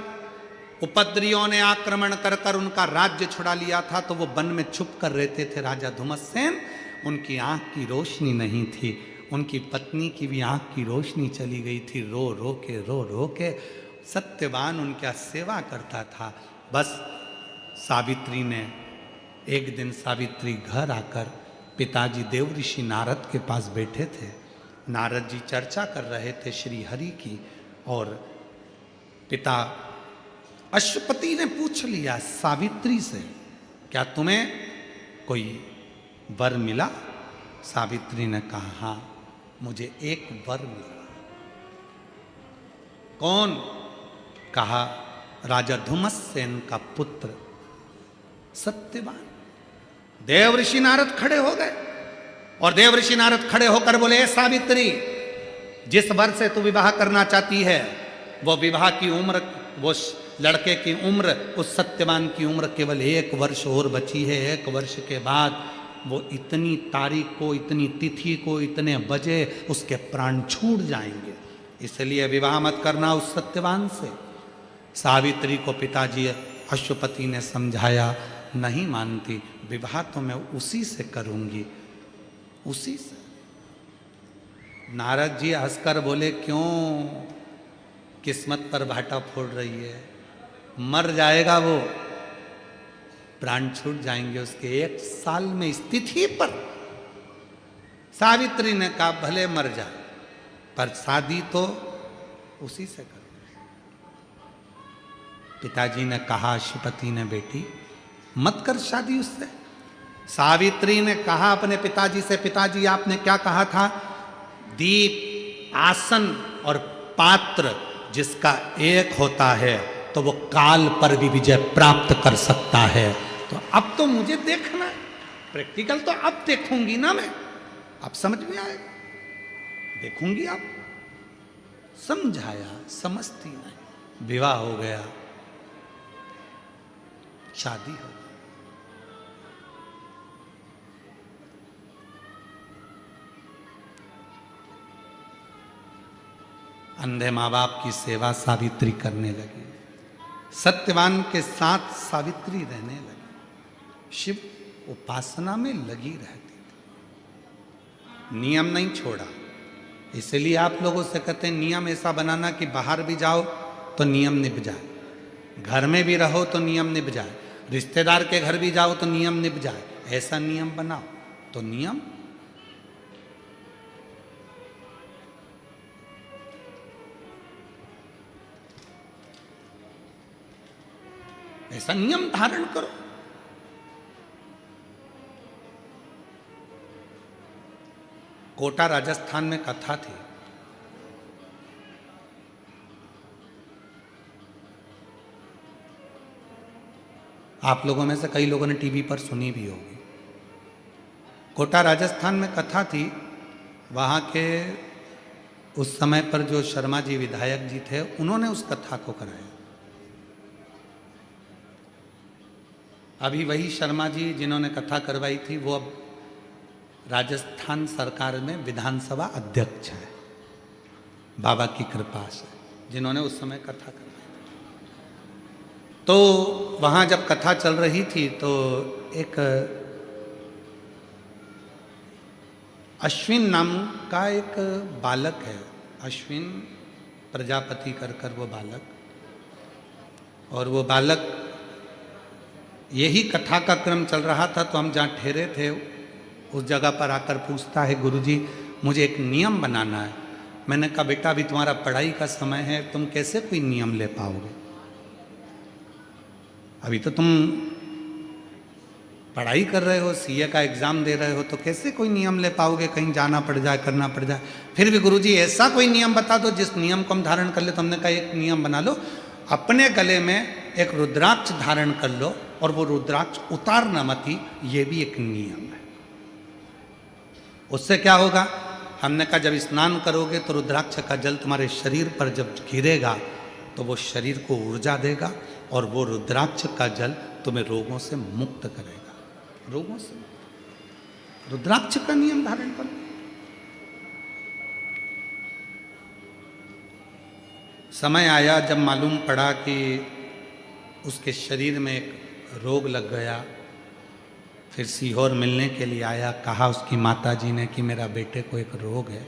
उपद्रवियों ने आक्रमण कर कर उनका राज्य छुड़ा लिया था, तो वो वन में छुप कर रहते थे राजा धुमतसेन। उनकी आंख की रोशनी नहीं थी, उनकी पत्नी की भी आंख की रोशनी चली गई थी। रो रो के सत्यवान उनका सेवा करता था। बस सावित्री ने एक दिन, सावित्री घर आकर, पिताजी देव ऋषि नारद के पास बैठे थे, नारद जी चर्चा कर रहे थे श्री हरि की, और पिता अश्वपति ने पूछ लिया सावित्री से, क्या तुम्हें कोई वर मिला? सावित्री ने कहा, हाँ मुझे एक वर मिला। कौन? कहा राजा धुमस्सेन का पुत्र सत्यवान। देव ऋषि नारद खड़े हो गए और देव ऋषि नारद खड़े होकर बोले, सावित्री, जिस वर से तू विवाह करना चाहती है वो विवाह की उम्र, वो लड़के की उम्र, उस सत्यवान की उम्र केवल 1 वर्ष और बची है। 1 वर्ष के बाद वो इतनी तारीख को, इतनी तिथि को, इतने बजे उसके प्राण छूट जाएंगे, इसलिए विवाह मत करना उस सत्यवान से। सावित्री को पिताजी अश्वपति ने समझाया, नहीं मानती, विवाह तो मैं उसी से करूंगी, उसी से। नारद जी हंसकर बोले, क्यों किस्मत पर भाटा फोड़ रही है? मर जाएगा वो, प्राण छूट जाएंगे उसके 1 साल में स्थिति पर। सावित्री ने कहा, भले मर जाए पर शादी तो उसी से करो। पिताजी ने कहा, अश्वपति ने, बेटी मत कर शादी उससे। सावित्री ने कहा अपने पिताजी से, पिताजी आपने क्या कहा था? दीप, आसन और पात्र जिसका एक होता है तो वो काल पर भी विजय प्राप्त कर सकता है। तो अब तो मुझे देखना है, प्रैक्टिकल तो अब देखूंगी ना मैं, अब समझ में आएगा, देखूंगी अब। समझाया, समझती नहीं। विवाह हो गया, शादी हो गई। अंधे माँ बाप की सेवा सावित्री करने लगी, सत्यवान के साथ सावित्री रहने लगी, शिव उपासना में लगी रहती थी, नियम नहीं छोड़ा। इसलिए आप लोगों से कहते हैं नियम ऐसा बनाना कि बाहर भी जाओ तो नियम निभ जाए, घर में भी रहो तो नियम निभ जाए, रिश्तेदार के घर भी जाओ तो नियम निभ जाए। ऐसा नियम बनाओ तो नियम। ऐसा नियम धारण करो। कोटा राजस्थान में कथा थी, आप लोगों में से कई लोगों ने टीवी पर सुनी भी होगी। कोटा राजस्थान में कथा थी, वहाँ के उस समय पर जो शर्मा जी विधायक जी थे उन्होंने उस कथा को कराया। अभी वही शर्मा जी जिन्होंने कथा करवाई थी वो अब राजस्थान सरकार में विधानसभा अध्यक्ष है, बाबा की कृपा से, जिन्होंने उस समय कथा करवाई। तो वहाँ जब कथा चल रही थी तो एक अश्विन नाम का एक बालक है, अश्विन प्रजापति कर वो बालक, और वो बालक, यही कथा का क्रम चल रहा था तो हम जहाँ ठहरे थे उस जगह पर आकर पूछता है, गुरुजी मुझे एक नियम बनाना है। मैंने कहा बेटा अभी तुम्हारा पढ़ाई का समय है, तुम कैसे कोई नियम ले पाओगे? अभी तो तुम पढ़ाई कर रहे हो, सीए का एग्जाम दे रहे हो, तो कैसे कोई नियम ले पाओगे? कहीं जाना पड़ जाए, करना पड़ जाए। फिर भी गुरुजी ऐसा कोई नियम बता दो जिस नियम को हम धारण कर ले। तो हमने कहा एक नियम बना लो, अपने गले में एक रुद्राक्ष धारण कर लो और वो रुद्राक्ष उतारना मत ही, ये भी एक नियम है। उससे क्या होगा? हमने कहा जब स्नान करोगे तो रुद्राक्ष का जल तुम्हारे शरीर पर जब गिरेगा तो वो शरीर को ऊर्जा देगा और वो रुद्राक्ष का जल तुम्हें रोगों से मुक्त करेगा, रोगों से। रुद्राक्ष का नियम धारण करो। समय आया जब मालूम पड़ा कि उसके शरीर में एक रोग लग गया, फिर सीहोर मिलने के लिए आया। कहा उसकी माताजी ने कि मेरा बेटे को एक रोग है,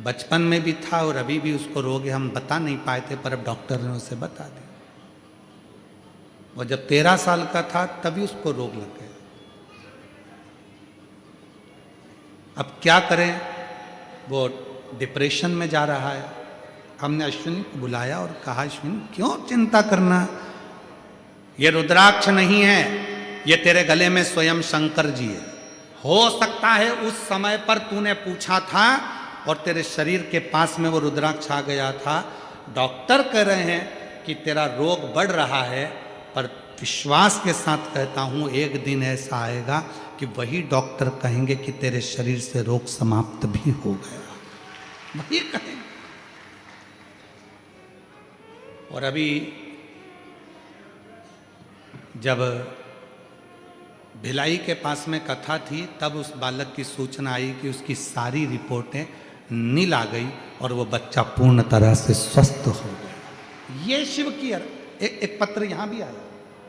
बचपन में भी था और अभी भी उसको रोग है, हम बता नहीं पाए थे पर अब डॉक्टर ने उसे बता दिया। वो जब 13 साल का था तभी उसको रोग लग गया। अब क्या करें? वो डिप्रेशन में जा रहा है। हमने अश्विनी को बुलाया और कहा अश्विनी क्यों चिंता करना, ये रुद्राक्ष नहीं है, ये तेरे गले में स्वयं शंकर जी है। हो सकता है उस समय पर तूने पूछा था और तेरे शरीर के पास में वो रुद्राक्ष आ गया था। डॉक्टर कह रहे हैं कि तेरा रोग बढ़ रहा है, पर विश्वास के साथ कहता हूं एक दिन ऐसा आएगा कि वही डॉक्टर कहेंगे कि तेरे शरीर से रोग समाप्त भी हो गया, वही कहेंगे। और अभी जब भिलाई के पास में कथा थी, तब उस बालक की सूचना आई कि उसकी सारी रिपोर्टें नील आ गई और वो बच्चा पूर्ण तरह से स्वस्थ हो गया। ये शिव की एक पत्र यहां भी आया,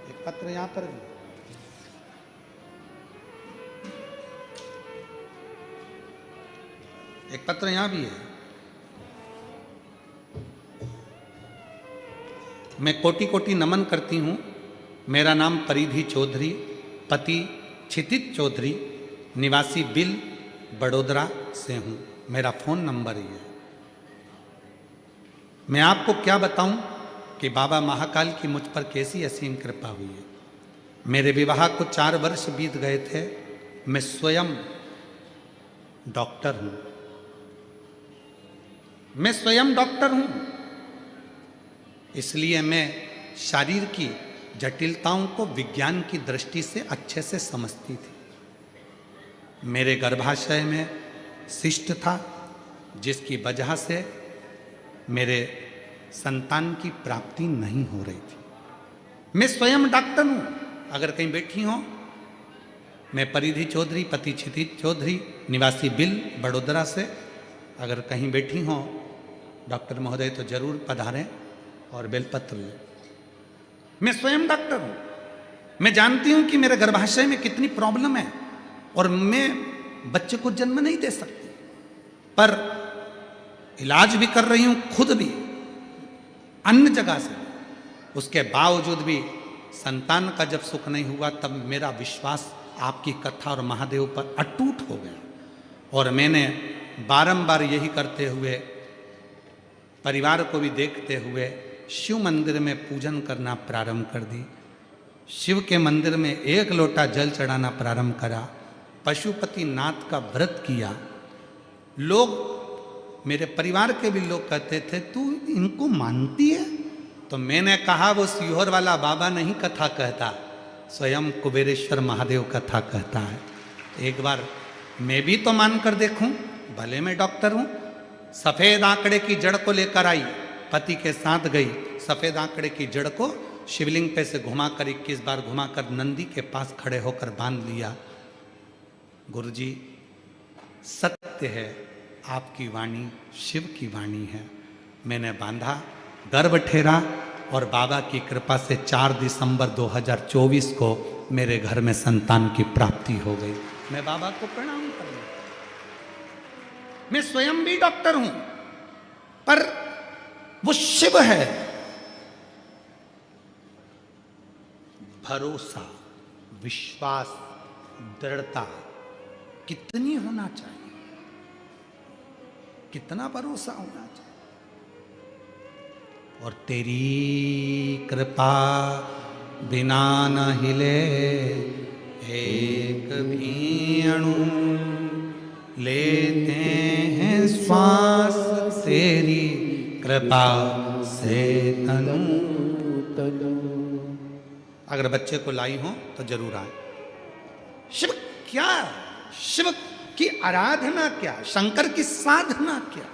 एक पत्र यहां पर भी। एक पत्र यहां भी है। मैं कोटि कोटि नमन करती हूं। मेरा नाम परिधि चौधरी, पति क्षितिज चौधरी, निवासी बिल बड़ोदरा से हूं। मेरा फोन नंबर ही है। मैं आपको क्या बताऊं कि बाबा महाकाल की मुझ पर कैसी असीम कृपा हुई है। मेरे विवाह को 4 वर्ष बीत गए थे। मैं स्वयं डॉक्टर हूं, मैं स्वयं डॉक्टर हूं, इसलिए मैं शरीर की जटिलताओं को विज्ञान की दृष्टि से अच्छे से समझती थी। मेरे गर्भाशय में शिष्ट था, जिसकी वजह से मेरे संतान की प्राप्ति नहीं हो रही थी। मैं स्वयं डॉक्टर हूं। अगर कहीं बैठी हो, मैं परिधि चौधरी, पति क्षितिज चौधरी, निवासी बिल बड़ोदरा से, अगर कहीं बैठी हो डॉक्टर महोदय तो जरूर पधारें और बेलपत्र लें। मैं स्वयं डॉक्टर हूं। मैं जानती हूं कि मेरे गर्भाशय में कितनी प्रॉब्लम है और मैं बच्चे को जन्म नहीं दे सकती, पर इलाज भी कर रही हूं खुद भी अन्य जगह से। उसके बावजूद भी संतान का जब सुख नहीं हुआ, तब मेरा विश्वास आपकी कथा और महादेव पर अटूट हो गया। और मैंने बारंबार यही करते हुए, परिवार को भी देखते हुए, शिव मंदिर में पूजन करना प्रारंभ कर दी। शिव के मंदिर में 1 लोटा जल चढ़ाना प्रारंभ करा। पशुपति नाथ का व्रत किया। लोग, मेरे परिवार के भी लोग कहते थे, तू इनको मानती है? तो मैंने कहा, वो सीहोर वाला बाबा नहीं कथा कहता, स्वयं कुबेरेश्वर महादेव कथा कहता है। एक बार मैं भी तो मान कर देखूं, भले मैं डॉक्टर हूं। सफेद आंकड़े की जड़ को लेकर आई, पति के साथ गई। सफेद आंकड़े की जड़ को शिवलिंग पे से घुमाकर 21 बार घुमाकर नंदी के पास खड़े होकर बांध लिया। गुरुजी, सत्य है, आपकी वाणी शिव की वाणी है। मैंने बांधा, गर्भ ठहरा और बाबा की कृपा से 4 दिसंबर 2024 को मेरे घर में संतान की प्राप्ति हो गई। मैं बाबा को प्रणाम कर रहा हूं। मैं स्वयं भी डॉक्टर हूं, पर वो शिव है। भरोसा, विश्वास, दृढ़ता कितनी होना चाहिए, कितना भरोसा होना चाहिए। और तेरी कृपा बिना न हिले एक भी अणु, लेते हैं श्वास तेरी कृपा से तनु तनु। अगर बच्चे को लाई हो तो जरूर आए। शिव क्या, शिव की आराधना क्या, शंकर की साधना क्या।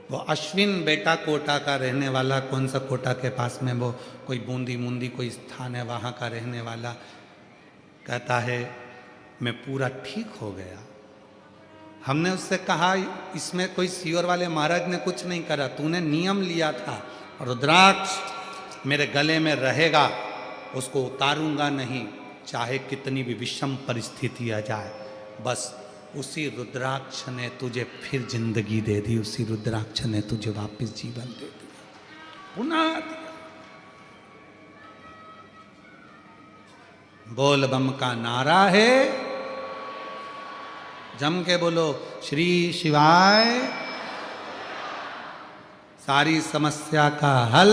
वो अश्विन बेटा कोटा का रहने वाला, कौन सा कोटा के पास में वो कोई बूंदी मुंदी कोई स्थान है, वहाँ का रहने वाला कहता है मैं पूरा ठीक हो गया। हमने उससे कहा, इसमें कोई सीहोर वाले महाराज ने कुछ नहीं करा, तूने नियम लिया था, रुद्राक्ष मेरे गले में रहेगा, उसको उतारूंगा नहीं, चाहे कितनी भी विषम परिस्थिति आ जाए। बस उसी रुद्राक्ष ने तुझे फिर जिंदगी दे दी, उसी रुद्राक्ष ने तुझे वापस जीवन दे दिया, पुनः दिया। बोल बम का नारा है, जम के बोलो श्री शिवाय, सारी समस्या का हल।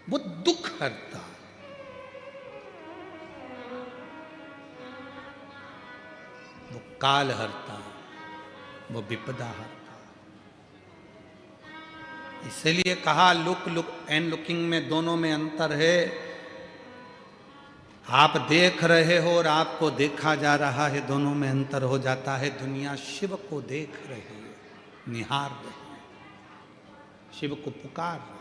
वो दुख हरता, वो काल हरता, वो विपदा हरता। इसलिए कहा लुक लुक एंड लुकिंग में दोनों में अंतर है। आप देख रहे हो और आपको देखा जा रहा है, दोनों में अंतर हो जाता है। दुनिया शिव को देख रही है, निहार रही है, शिव को पुकार रही है।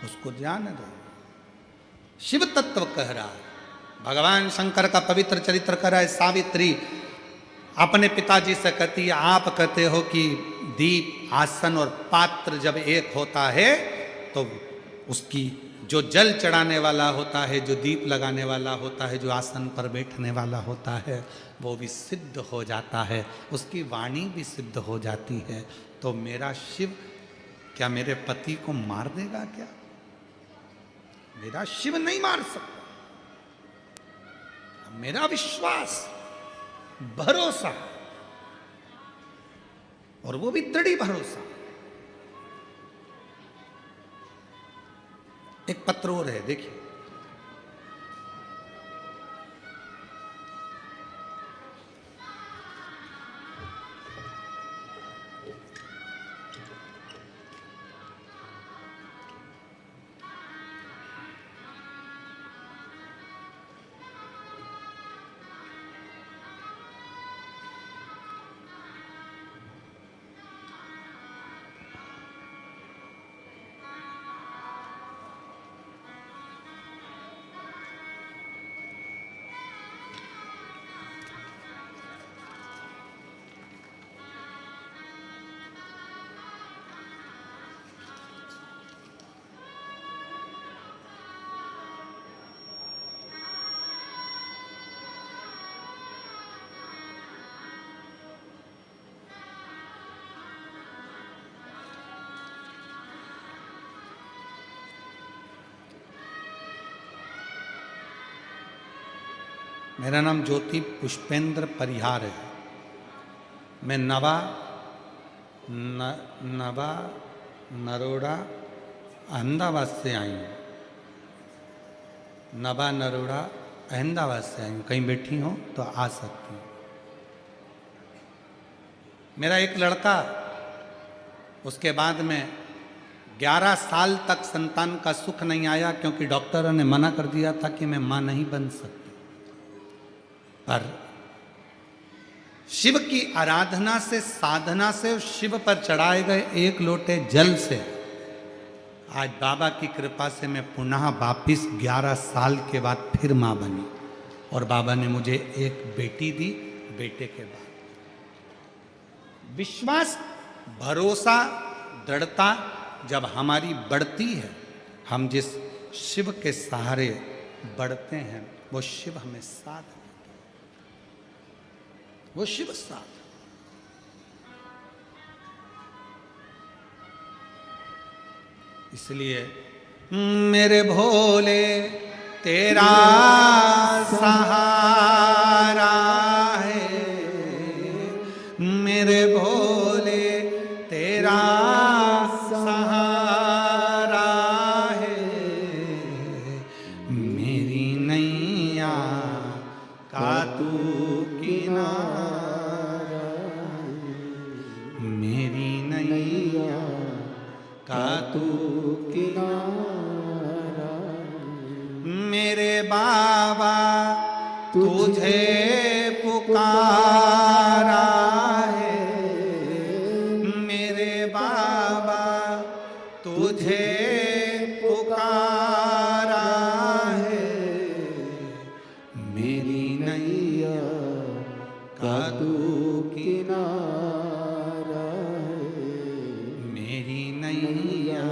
उसको जान दो। शिव तत्व कह रहा है। भगवान शंकर का पवित्र चरित्र कह रहा है। सावित्री अपने पिताजी से कहती है, आप कहते हो कि दीप, आसन और पात्र जब एक होता है तो उसकी जो जल चढ़ाने वाला होता है, जो दीप लगाने वाला होता है, जो आसन पर बैठने वाला होता है, वो भी सिद्ध हो जाता है, उसकी वाणी भी सिद्ध हो जाती है। तो मेरा शिव क्या मेरे पति को मार देगा क्या? मेरा शिव नहीं मार सकता। मेरा विश्वास, भरोसा, और वो भी दृढ़ भरोसा। एक पत्र और है, देखिए। मेरा नाम ज्योति पुष्पेंद्र परिहार है। मैं नवा नरोड़ा अहमदाबाद से आई हूँ। नवा नरोड़ा अहमदाबाद से आई हूँ। कहीं बैठी हो तो आ सकती हूँ। मेरा एक लड़का, उसके बाद में 11 साल तक संतान का सुख नहीं आया, क्योंकि डॉक्टरों ने मना कर दिया था कि मैं मां नहीं बन सकती। पर शिव की आराधना से, साधना से, शिव पर चढ़ाए गए एक लोटे जल से आज बाबा की कृपा से मैं पुनः वापिस 11 साल के बाद फिर मां बनी। और बाबा ने मुझे एक बेटी दी। बेटे के बाद विश्वास, भरोसा, दृढ़ता जब हमारी बढ़ती है, हम जिस शिव के सहारे बढ़ते हैं, वो शिव हमें साथ देता है। वो शिव साथ। इसलिए मेरे भोले तेरा सहारा है, मेरे भोले तेरा सहारा है, मेरी नैया का तू किनारा, मेरी नैया का तू किनारा, मेरे बाबा तुझे पुकारा है, मेरे बाबा तुझे पुकारा है, मेरी नैया का तू किनारा है, मेरी नैया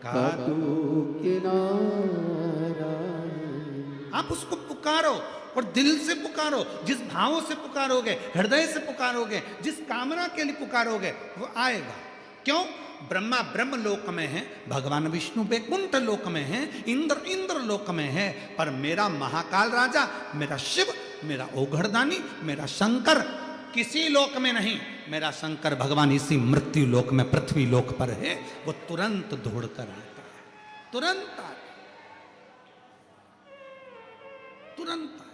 का तू। किनारा। आप उसको पुकारो और दिल से पुकारो। जिस भावों से पुकारोगे, हृदय से पुकारोगे, जिस कामना के लिए पुकारोगे, वो आएगा। क्यों? ब्रह्मा ब्रह्म लोक में है, भगवान विष्णु वैकुंठ लोक में है, इंद्र इंद्र लोक में है, पर मेरा महाकाल राजा, मेरा शिव, मेरा ओघड़दानी, मेरा शंकर किसी लोक में नहीं, मेरा शंकर भगवान इसी मृत्यु लोक में, पृथ्वी लोक पर है। वो तुरंत दौड़कर आता है, तुरंत आता, तुरंत आए।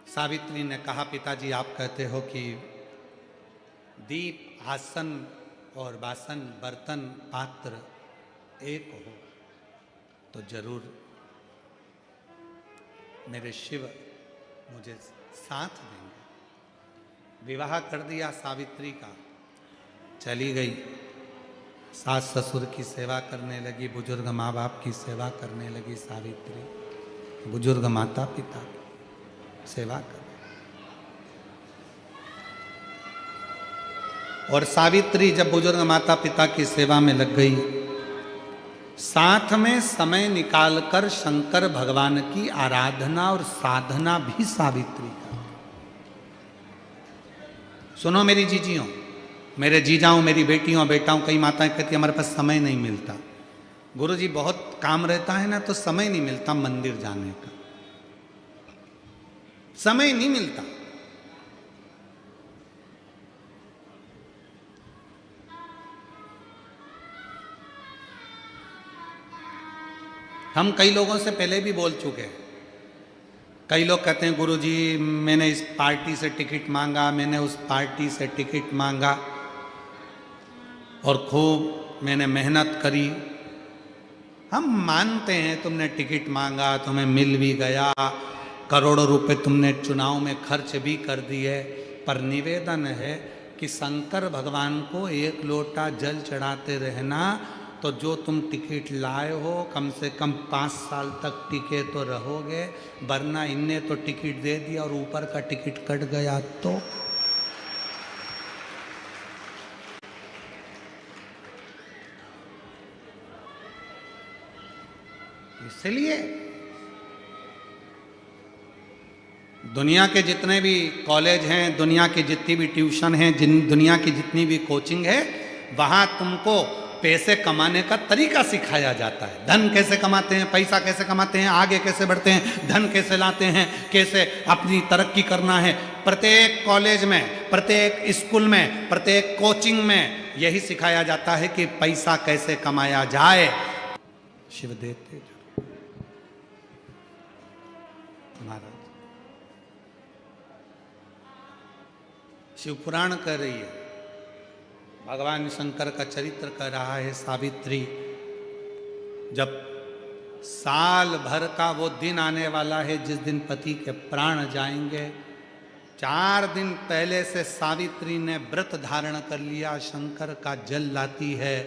सावित्री ने कहा, पिताजी आप कहते हो कि दीप, आसन और बासन, बर्तन, पात्र एक हो, तो जरूर मेरे शिव मुझे साथ देंगे। विवाह कर दिया सावित्री का, चली गई, सास ससुर की सेवा करने लगी, बुजुर्ग माँ बाप की सेवा करने लगी सावित्री, बुजुर्ग माता पिता की सेवा कर। और सावित्री जब बुजुर्ग माता पिता की सेवा में लग गई, साथ में समय निकालकर शंकर भगवान की आराधना और साधना भी सावित्री का। सुनो मेरी जीजियों, मेरे जीजाओं, मेरी बेटियों बेटाओं, कई माताएं कहती हमारे पास समय नहीं मिलता। गुरुजी बहुत काम रहता है ना, तो समय नहीं मिलता मंदिर जाने का, समय नहीं मिलता। हम कई लोगों से पहले भी बोल चुके हैं। कई लोग कहते हैं गुरुजी मैंने इस पार्टी से टिकट मांगा, मैंने उस पार्टी से टिकट मांगा और खूब मैंने मेहनत करी। हम मानते हैं तुमने टिकट मांगा, तुम्हें मिल भी गया, करोड़ों रुपए तुमने चुनाव में खर्च भी कर दिए, पर निवेदन है कि शंकर भगवान को एक लोटा जल चढ़ाते रहना। तो जो तुम टिकट लाए हो कम से कम 5 साल तक टिके तो रहोगे, वरना इनने तो टिकट दे दिया और ऊपर का टिकट कट गया तो। इसलिए दुनिया के जितने भी कॉलेज हैं, दुनिया की जितनी भी ट्यूशन हैं, दुनिया की जितनी भी कोचिंग है, वहां तुमको पैसे कमाने का तरीका सिखाया जाता है। धन कैसे कमाते हैं, पैसा कैसे कमाते हैं, आगे कैसे बढ़ते हैं, धन कैसे लाते हैं, कैसे अपनी तरक्की करना है। प्रत्येक कॉलेज में, प्रत्येक स्कूल में, प्रत्येक कोचिंग में यही सिखाया जाता है कि पैसा कैसे कमाया जाए। शिव देते महाराज, शिव पुराण कह रही है, भगवान शंकर का चरित्र कह रहा है। सावित्री, जब साल भर का वो दिन आने वाला है जिस दिन पति के प्राण जाएंगे, 4 दिन पहले से सावित्री ने व्रत धारण कर लिया, शंकर का जल लाती है,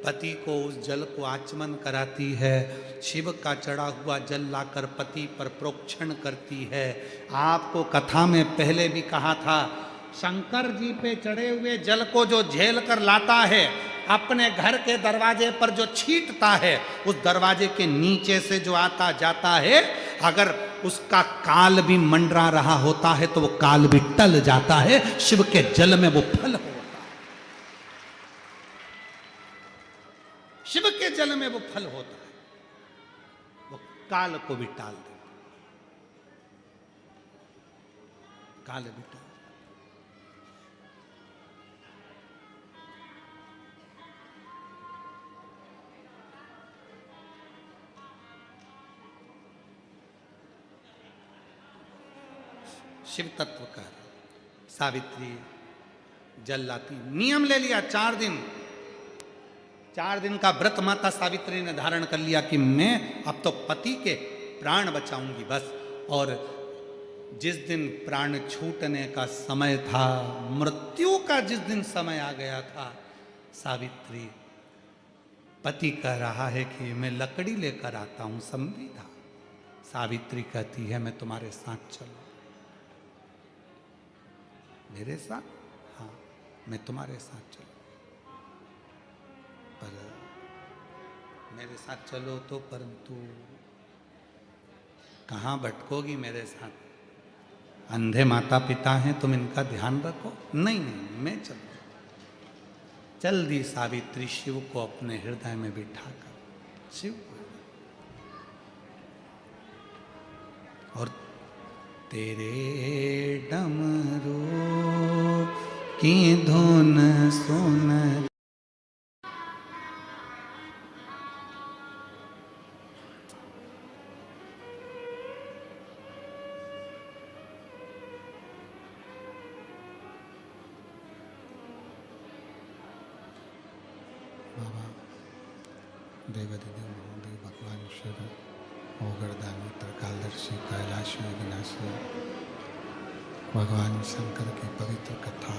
पति को उस जल को आचमन कराती है, शिव का चढ़ा हुआ जल लाकर पति पर प्रोक्षण करती है। आपको कथा में पहले भी कहा था, शंकर जी पे चढ़े हुए जल को जो झेल कर लाता है, अपने घर के दरवाजे पर जो छींटता है, उस दरवाजे के नीचे से जो आता जाता है, अगर उसका काल भी मंडरा रहा होता है तो वो काल भी टल जाता है। शिव के जल में वो फल होता है, शिव के जल में वो फल होता है, वो काल को भी टाल देता, काल भी टाल। शिव तत्व का सावित्री जल लाती, नियम ले लिया 4 दिन, 4 दिन का व्रत माता सावित्री ने धारण कर लिया कि मैं अब तो पति के प्राण बचाऊंगी बस। और जिस दिन प्राण छूटने का समय था, मृत्यु का जिस दिन समय आ गया था, सावित्री, पति कह रहा है कि मैं लकड़ी लेकर आता हूं संविधा, सावित्री कहती है मैं तुम्हारे साथ चलूं। मेरे साथ? हाँ, मैं तुम्हारे साथ चलूं, पर मेरे साथ चलो तो परंतु कहाँ भटकोगी मेरे साथ? अंधे माता पिता हैं, तुम इनका ध्यान रखो। नहीं नहीं, मैं चलूँ। चल दी सावित्री शिव को अपने हृदय में बिठाकर। शिव और तेरे डमरू की धुन सुन देवदेव महादेव भगवान शिव ओगरदानी त्रिकालदर्शी कैलाशी विनाशी भगवान शंकर की पवित्र कथा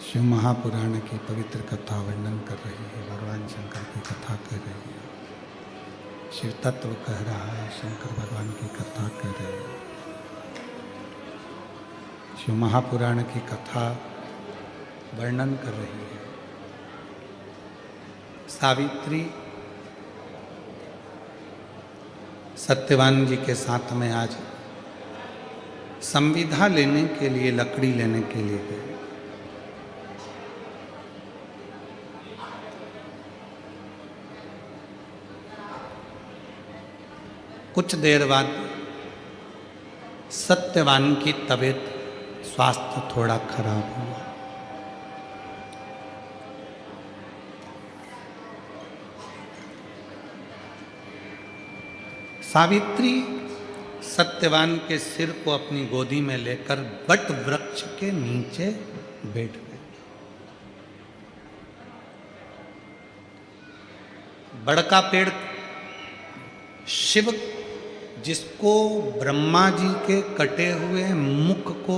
शिव महापुराण की पवित्र कथा वर्णन कर रही है। भगवान शंकर की कथा कर रही है। शिव तत्व कह रहा है, शंकर भगवान की कथा कर रहे हैं। शिव महापुराण की कथा वर्णन कर रही है। सावित्री सत्यवान जी के साथ में आज संविधा लेने के लिए, लकड़ी लेने के लिए गए। कुछ देर बाद सत्यवान की तबीयत, स्वास्थ्य थोड़ा खराब हुआ। सावित्री सत्यवान के सिर को अपनी गोदी में लेकर बट वृक्ष के नीचे बैठ गए। बड़का पेड़ शिव, जिसको ब्रह्मा जी के कटे हुए मुख को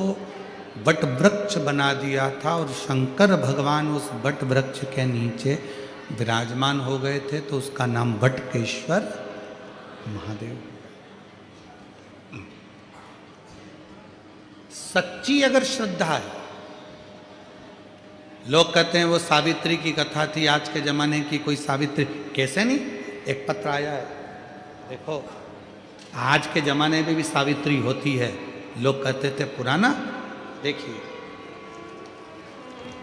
बट वृक्ष बना दिया था, और शंकर भगवान उस बट वृक्ष के नीचे विराजमान हो गए थे, तो उसका नाम बटकेश्वर महादेव। सच्ची अगर श्रद्धा है, लोग कहते हैं वो सावित्री की कथा थी, आज के जमाने की कोई सावित्री कैसे नहीं। एक पत्र आया है, देखो आज के जमाने में भी सावित्री होती है। लोग कहते थे पुराना। देखिए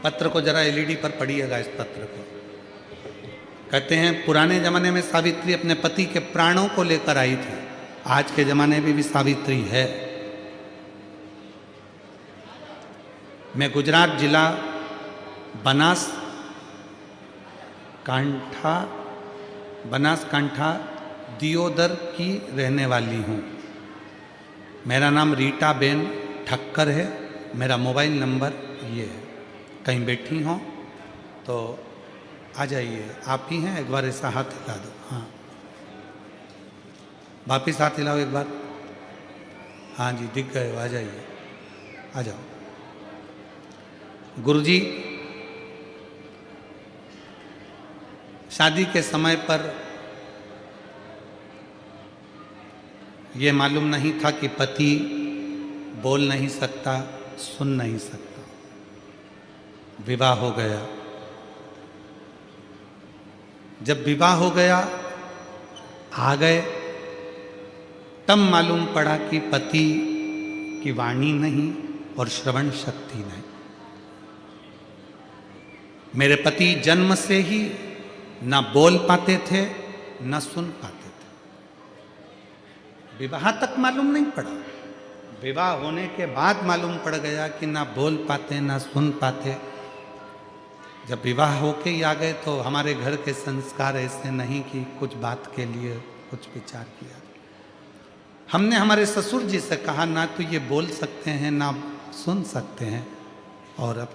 पत्र को जरा एलईडी पर पढ़िएगा। इस पत्र को कहते हैं पुराने जमाने में सावित्री अपने पति के प्राणों को लेकर आई थी, आज के जमाने में भी सावित्री है। मैं गुजरात जिला बनासकांठा दियोदर की रहने वाली हूँ। मेरा नाम रीटा बेन ठक्कर है। मेरा मोबाइल नंबर ये है। कहीं बैठी हों तो आ जाइए। आप ही हैं, एक बार ऐसा हाथ हिला दो। हाँ वापिस हाथ हिलाओ एक बार। हाँ जी दिख गए, आ जाइए, आ जाओ। गुरुजी शादी के समय पर ये मालूम नहीं था कि पति बोल नहीं सकता, सुन नहीं सकता। विवाह हो गया। जब विवाह हो गया, आ गए, तब मालूम पड़ा कि पति की वाणी नहीं और श्रवण शक्ति नहीं। मेरे पति जन्म से ही ना बोल पाते थे, ना सुन पाते थे। विवाह तक मालूम नहीं पड़ा। विवाह होने के बाद मालूम पड़ गया कि ना बोल पाते, ना सुन पाते। जब विवाह होके ही आ गए तो हमारे घर के संस्कार ऐसे नहीं कि कुछ बात के लिए कुछ विचार किया। हमने हमारे ससुर जी से कहा ना तो ये बोल सकते हैं ना सुन सकते हैं, और अब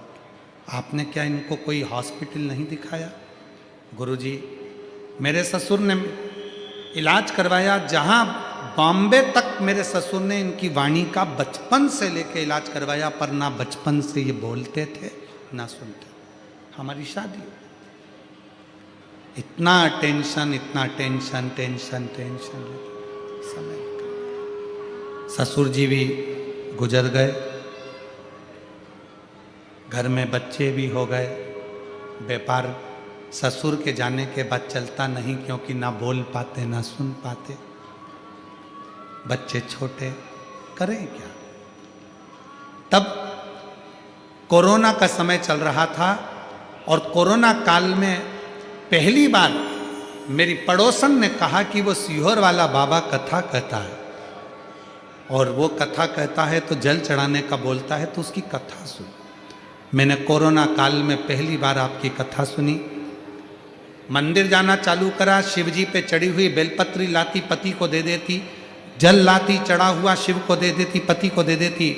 आपने क्या इनको कोई हॉस्पिटल नहीं दिखाया? गुरुजी मेरे ससुर ने इलाज करवाया, जहाँ बॉम्बे तक मेरे ससुर ने इनकी वाणी का बचपन से लेके इलाज करवाया, पर ना बचपन से ये बोलते थे ना सुनते। हमारी शादी इतना टेंशन, इतना टेंशन टेंशन टेंशन समय। ससुर जी भी गुजर गए, घर में बच्चे भी हो गए। व्यापार ससुर के जाने के बाद चलता नहीं, क्योंकि ना बोल पाते ना सुन पाते। बच्चे छोटे, करें क्या? तब कोरोना का समय चल रहा था, और कोरोना काल में पहली बार मेरी पड़ोसन ने कहा कि वो सीहोर वाला बाबा कथा कहता है। और वो कथा कहता है तो जल चढ़ाने का बोलता है, तो उसकी कथा सुन। मैंने कोरोना काल में पहली बार आपकी कथा सुनी। मंदिर जाना चालू करा, शिव जी पे चढ़ी हुई बेलपत्री लाती, पति को दे देती, जल लाती, चढ़ा हुआ शिव को दे देती, पति को दे देती।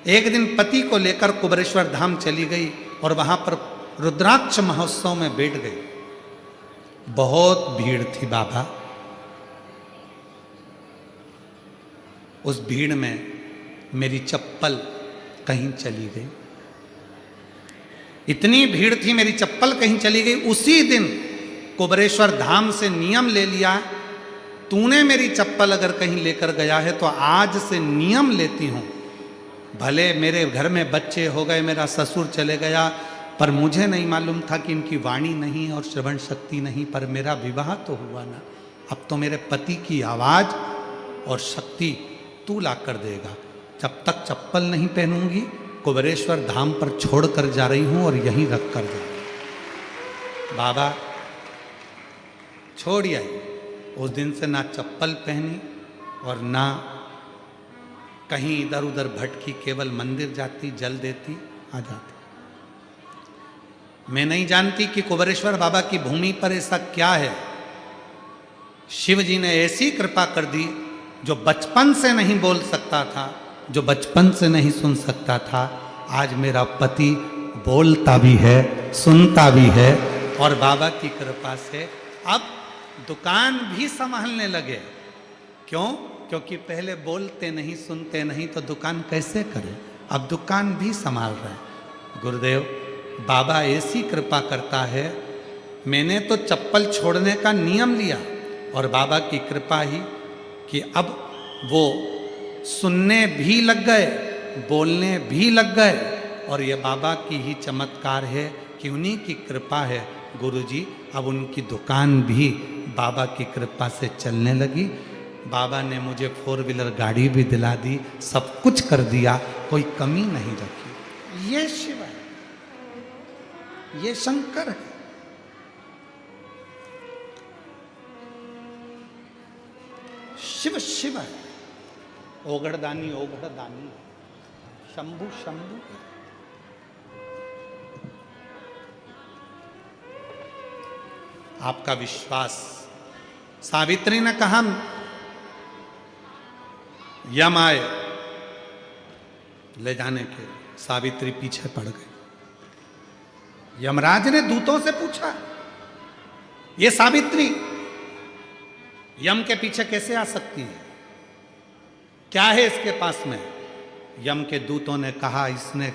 एक दिन पति को लेकर कुबेरेश्वर धाम चली गई और वहां पर रुद्राक्ष महोत्सव में बैठ गई। बहुत भीड़ थी बाबा। उस भीड़ में मेरी चप्पल कहीं चली गई। इतनी भीड़ थी, मेरी चप्पल कहीं चली गई। उसी दिन कुबेरेश्वर धाम से नियम ले लिया, तूने मेरी चप्पल अगर कहीं लेकर गया है तो आज से नियम लेती हूं, भले मेरे घर में बच्चे हो गए, मेरा ससुर चले गया, पर मुझे नहीं मालूम था कि इनकी वाणी नहीं और श्रवण शक्ति नहीं, पर मेरा विवाह तो हुआ ना। अब तो मेरे पति की आवाज और शक्ति तू ला कर देगा। जब तक चप्पल नहीं पहनूंगी, कुबेरेश्वर धाम पर छोड़ कर जा रही हूं और यहीं रख कर जा रही हूं। बाबा छोड़ आई। उस दिन से ना चप्पल पहनी और ना कहीं इधर उधर भटकी, केवल मंदिर जाती, जल देती, आ जाती। मैं नहीं जानती कि कुबेरेश्वर बाबा की भूमि पर ऐसा क्या है। शिव जी ने ऐसी कृपा कर दी, जो बचपन से नहीं बोल सकता था, जो बचपन से नहीं सुन सकता था, आज मेरा पति बोलता भी है, सुनता भी है। और बाबा की कृपा से अब दुकान भी संभालने लगे। क्यों? क्योंकि पहले बोलते नहीं, सुनते नहीं, तो दुकान कैसे करें। अब दुकान भी संभाल रहे हैं। गुरुदेव, बाबा ऐसी कृपा करता है। मैंने तो चप्पल छोड़ने का नियम लिया और बाबा की कृपा ही कि अब वो सुनने भी लग गए, बोलने भी लग गए। और ये बाबा की ही चमत्कार है कि उन्हीं की कृपा है। गुरुजी, अब उनकी दुकान भी बाबा की कृपा से चलने लगी। बाबा ने मुझे 4 व्हीलर गाड़ी भी दिला दी, सब कुछ कर दिया, कोई कमी नहीं रखी। ये शिव है, ये शंकर है। शिव शिव है, ओगढ़दानी ओगढ़दानी, शंभु शंभु। आपका विश्वास। सावित्री ने कहा, यम आए ले जाने के, सावित्री पीछे पड़ गई। यमराज ने दूतों से पूछा, ये सावित्री यम के पीछे कैसे आ सकती है? क्या है इसके पास में? यम के दूतों ने कहा, इसने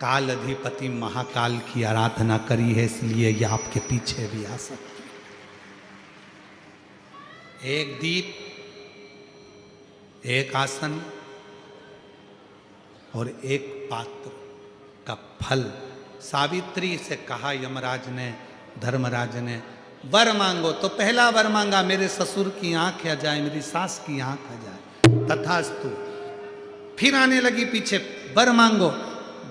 काल अधिपति महाकाल की आराधना करी है, इसलिए ये आपके पीछे भी आ सकती है। एक दीप, एक आसन और एक पात्र का फल। सावित्री से कहा यमराज ने, धर्मराज ने, वर मांगो। तो पहला वर मांगा, मेरे ससुर की आंख आ जाए, मेरी सास की आंख आ जाए। तथास्तु। फिर आने लगी पीछे, वर मांगो।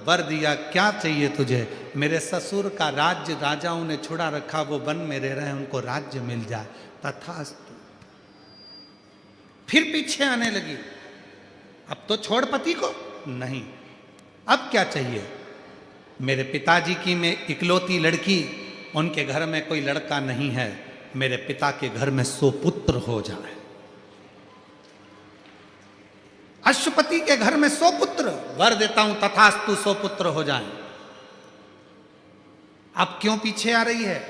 वर दिया, क्या चाहिए तुझे? मेरे ससुर का राज्य राजाओं ने छुड़ा रखा, वो वन में रह रहे, उनको राज्य मिल जाए। तथास्तु। फिर पीछे आने लगी, अब तो छोड़ पति को नहीं, अब क्या चाहिए? मेरे पिताजी की मैं इकलौती लड़की, उनके घर में कोई लड़का नहीं है, मेरे पिता के घर में 100 पुत्र हो जाए। अश्वपति के घर में 100 पुत्र, वर देता हूं, तथास्तु 100 पुत्र हो जाएं। अब क्यों पीछे आ रही है?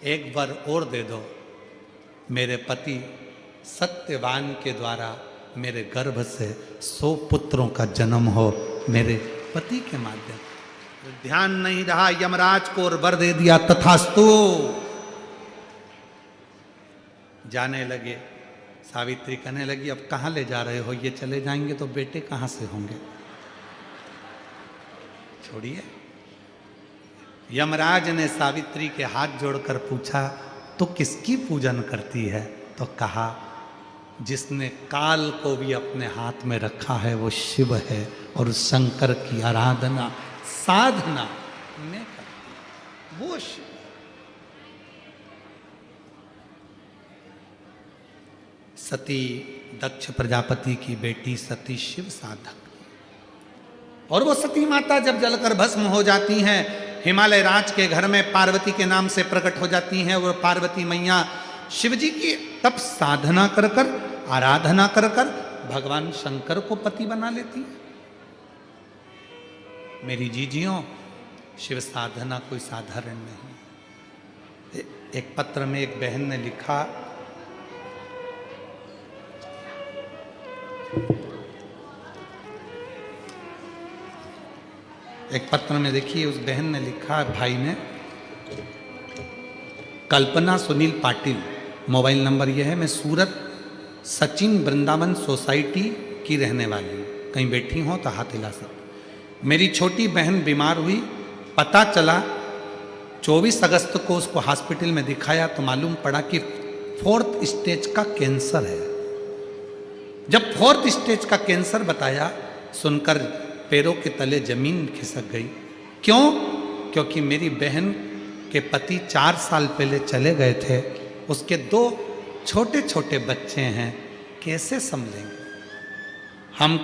एक वर और दे दो, मेरे पति सत्यवान के द्वारा मेरे गर्भ से 100 पुत्रों का जन्म हो, मेरे पति के माध्यम। ध्यान नहीं रहा यमराज को और वर दे दिया, तथास्तु। जाने लगे। सावित्री कहने लगी, अब कहाँ ले जा रहे हो? ये चले जाएंगे तो बेटे कहाँ से होंगे? छोड़िए। यमराज ने सावित्री के हाथ जोड़कर पूछा, तो किसकी पूजन करती है? तो कहा, जिसने काल को भी अपने हाथ में रखा है वो शिव है, और शंकर की आराधना साधना में करती, वो शिव। सती दक्ष प्रजापति की बेटी सती शिव साधक। और वो सती माता जब जलकर भस्म हो जाती हैं, हिमालय राज के घर में पार्वती के नाम से प्रकट हो जाती हैं। और पार्वती मैया शिव जी की तप साधना कर कर, आराधना कर कर भगवान शंकर को पति बना लेती हैं। मेरी जीजियों, शिव साधना कोई साधारण नहीं। एक पत्र में एक बहन ने लिखा, एक पत्र में देखिए उस बहन ने लिखा, भाई ने, कल्पना सुनील पाटिल, मोबाइल नंबर यह है, मैं सूरत सचिन वृंदावन सोसाइटी की रहने वाली हूँ, कहीं बैठी हो तो हाथ हिला सकते। मेरी छोटी बहन बीमार हुई, पता चला 24 अगस्त को उसको हॉस्पिटल में दिखाया तो मालूम पड़ा कि 4th स्टेज का कैंसर है। जब 4th स्टेज का कैंसर बताया, सुनकर पैरों के तले जमीन खिसक गई। क्यों? क्योंकि मेरी बहन के पति 4 साल पहले चले गए थे, उसके 2 छोटे छोटे बच्चे हैं, कैसे संभलेंगे हम?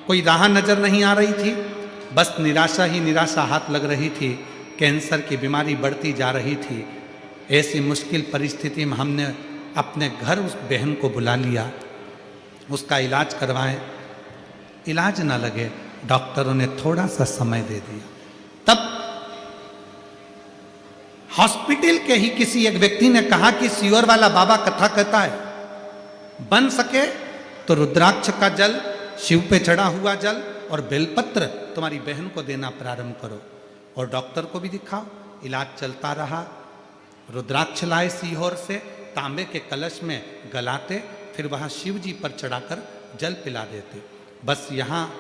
कोई राह नजर नहीं आ रही थी, बस निराशा ही निराशा हाथ लग रही थी। कैंसर की बीमारी बढ़ती जा रही थी। ऐसी मुश्किल परिस्थिति में हमने अपने घर उस बहन को बुला लिया, उसका इलाज करवाएं। इलाज ना लगे, डॉक्टरों ने थोड़ा सा समय दे दिया। तब हॉस्पिटल के ही किसी एक व्यक्ति ने कहा कि सियोर वाला बाबा कथा कहता है, बन सके तो रुद्राक्ष का जल, शिव पे चढ़ा हुआ जल और बेलपत्र तुम्हारी बहन को देना प्रारंभ करो। और डॉक्टर को भी दिखाओ। इलाज चलता रहा। रुद्राक्ष लाए सीहोर से, तांबे के कलश में गलाते, फिर वहां शिव जी पर चढ़ाकर जल पिला देते। बस यहाँ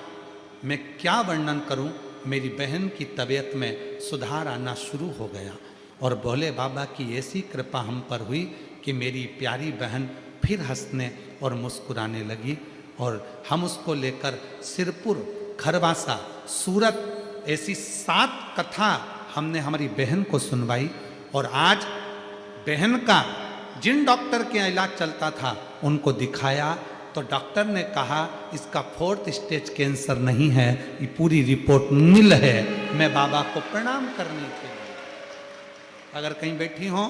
मैं क्या वर्णन करूं, मेरी बहन की तबीयत में सुधार आना शुरू हो गया। और भोले बाबा की ऐसी कृपा हम पर हुई कि मेरी प्यारी बहन फिर हंसने और मुस्कुराने लगी। और हम उसको लेकर सिरपुर, खरवासा, सूरत, ऐसी 7 कथा हमने हमारी बहन को सुनवाई। और आज बहन का जिन डॉक्टर के इलाज चलता था उनको दिखाया तो डॉक्टर ने कहा इसका 4th स्टेज कैंसर नहीं है, ये पूरी रिपोर्ट नील है। मैं बाबा को प्रणाम करने के लिए, अगर कहीं बैठी हो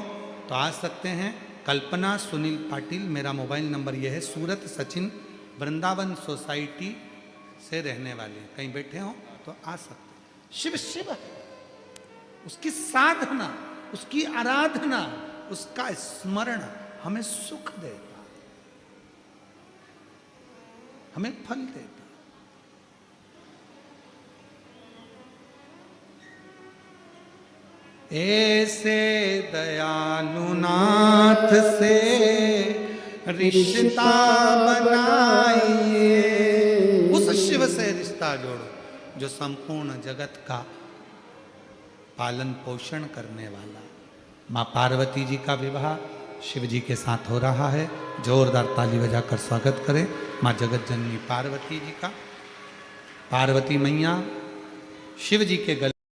तो आ सकते हैं। कल्पना सुनील पाटिल मेरा मोबाइल नंबर यह है, सूरत सचिन वृंदावन सोसाइटी से रहने वाले, कहीं बैठे हो तो आ सकते हैं। शिव शिव, उसकी साधना, उसकी आराधना, उसका स्मरण हमें सुख देता, हमें फल देता। ऐसे दयालु नाथ से रिश्ता बनाइए, उस शिव से रिश्ता जोड़ो जो संपूर्ण जगत का पालन पोषण करने वाला। माँ पार्वती जी का विवाह शिव जी के साथ हो रहा है। जोरदार ताली बजाकर स्वागत करें माँ जगत जननी पार्वती जी का। पार्वती मैया शिव जी के गले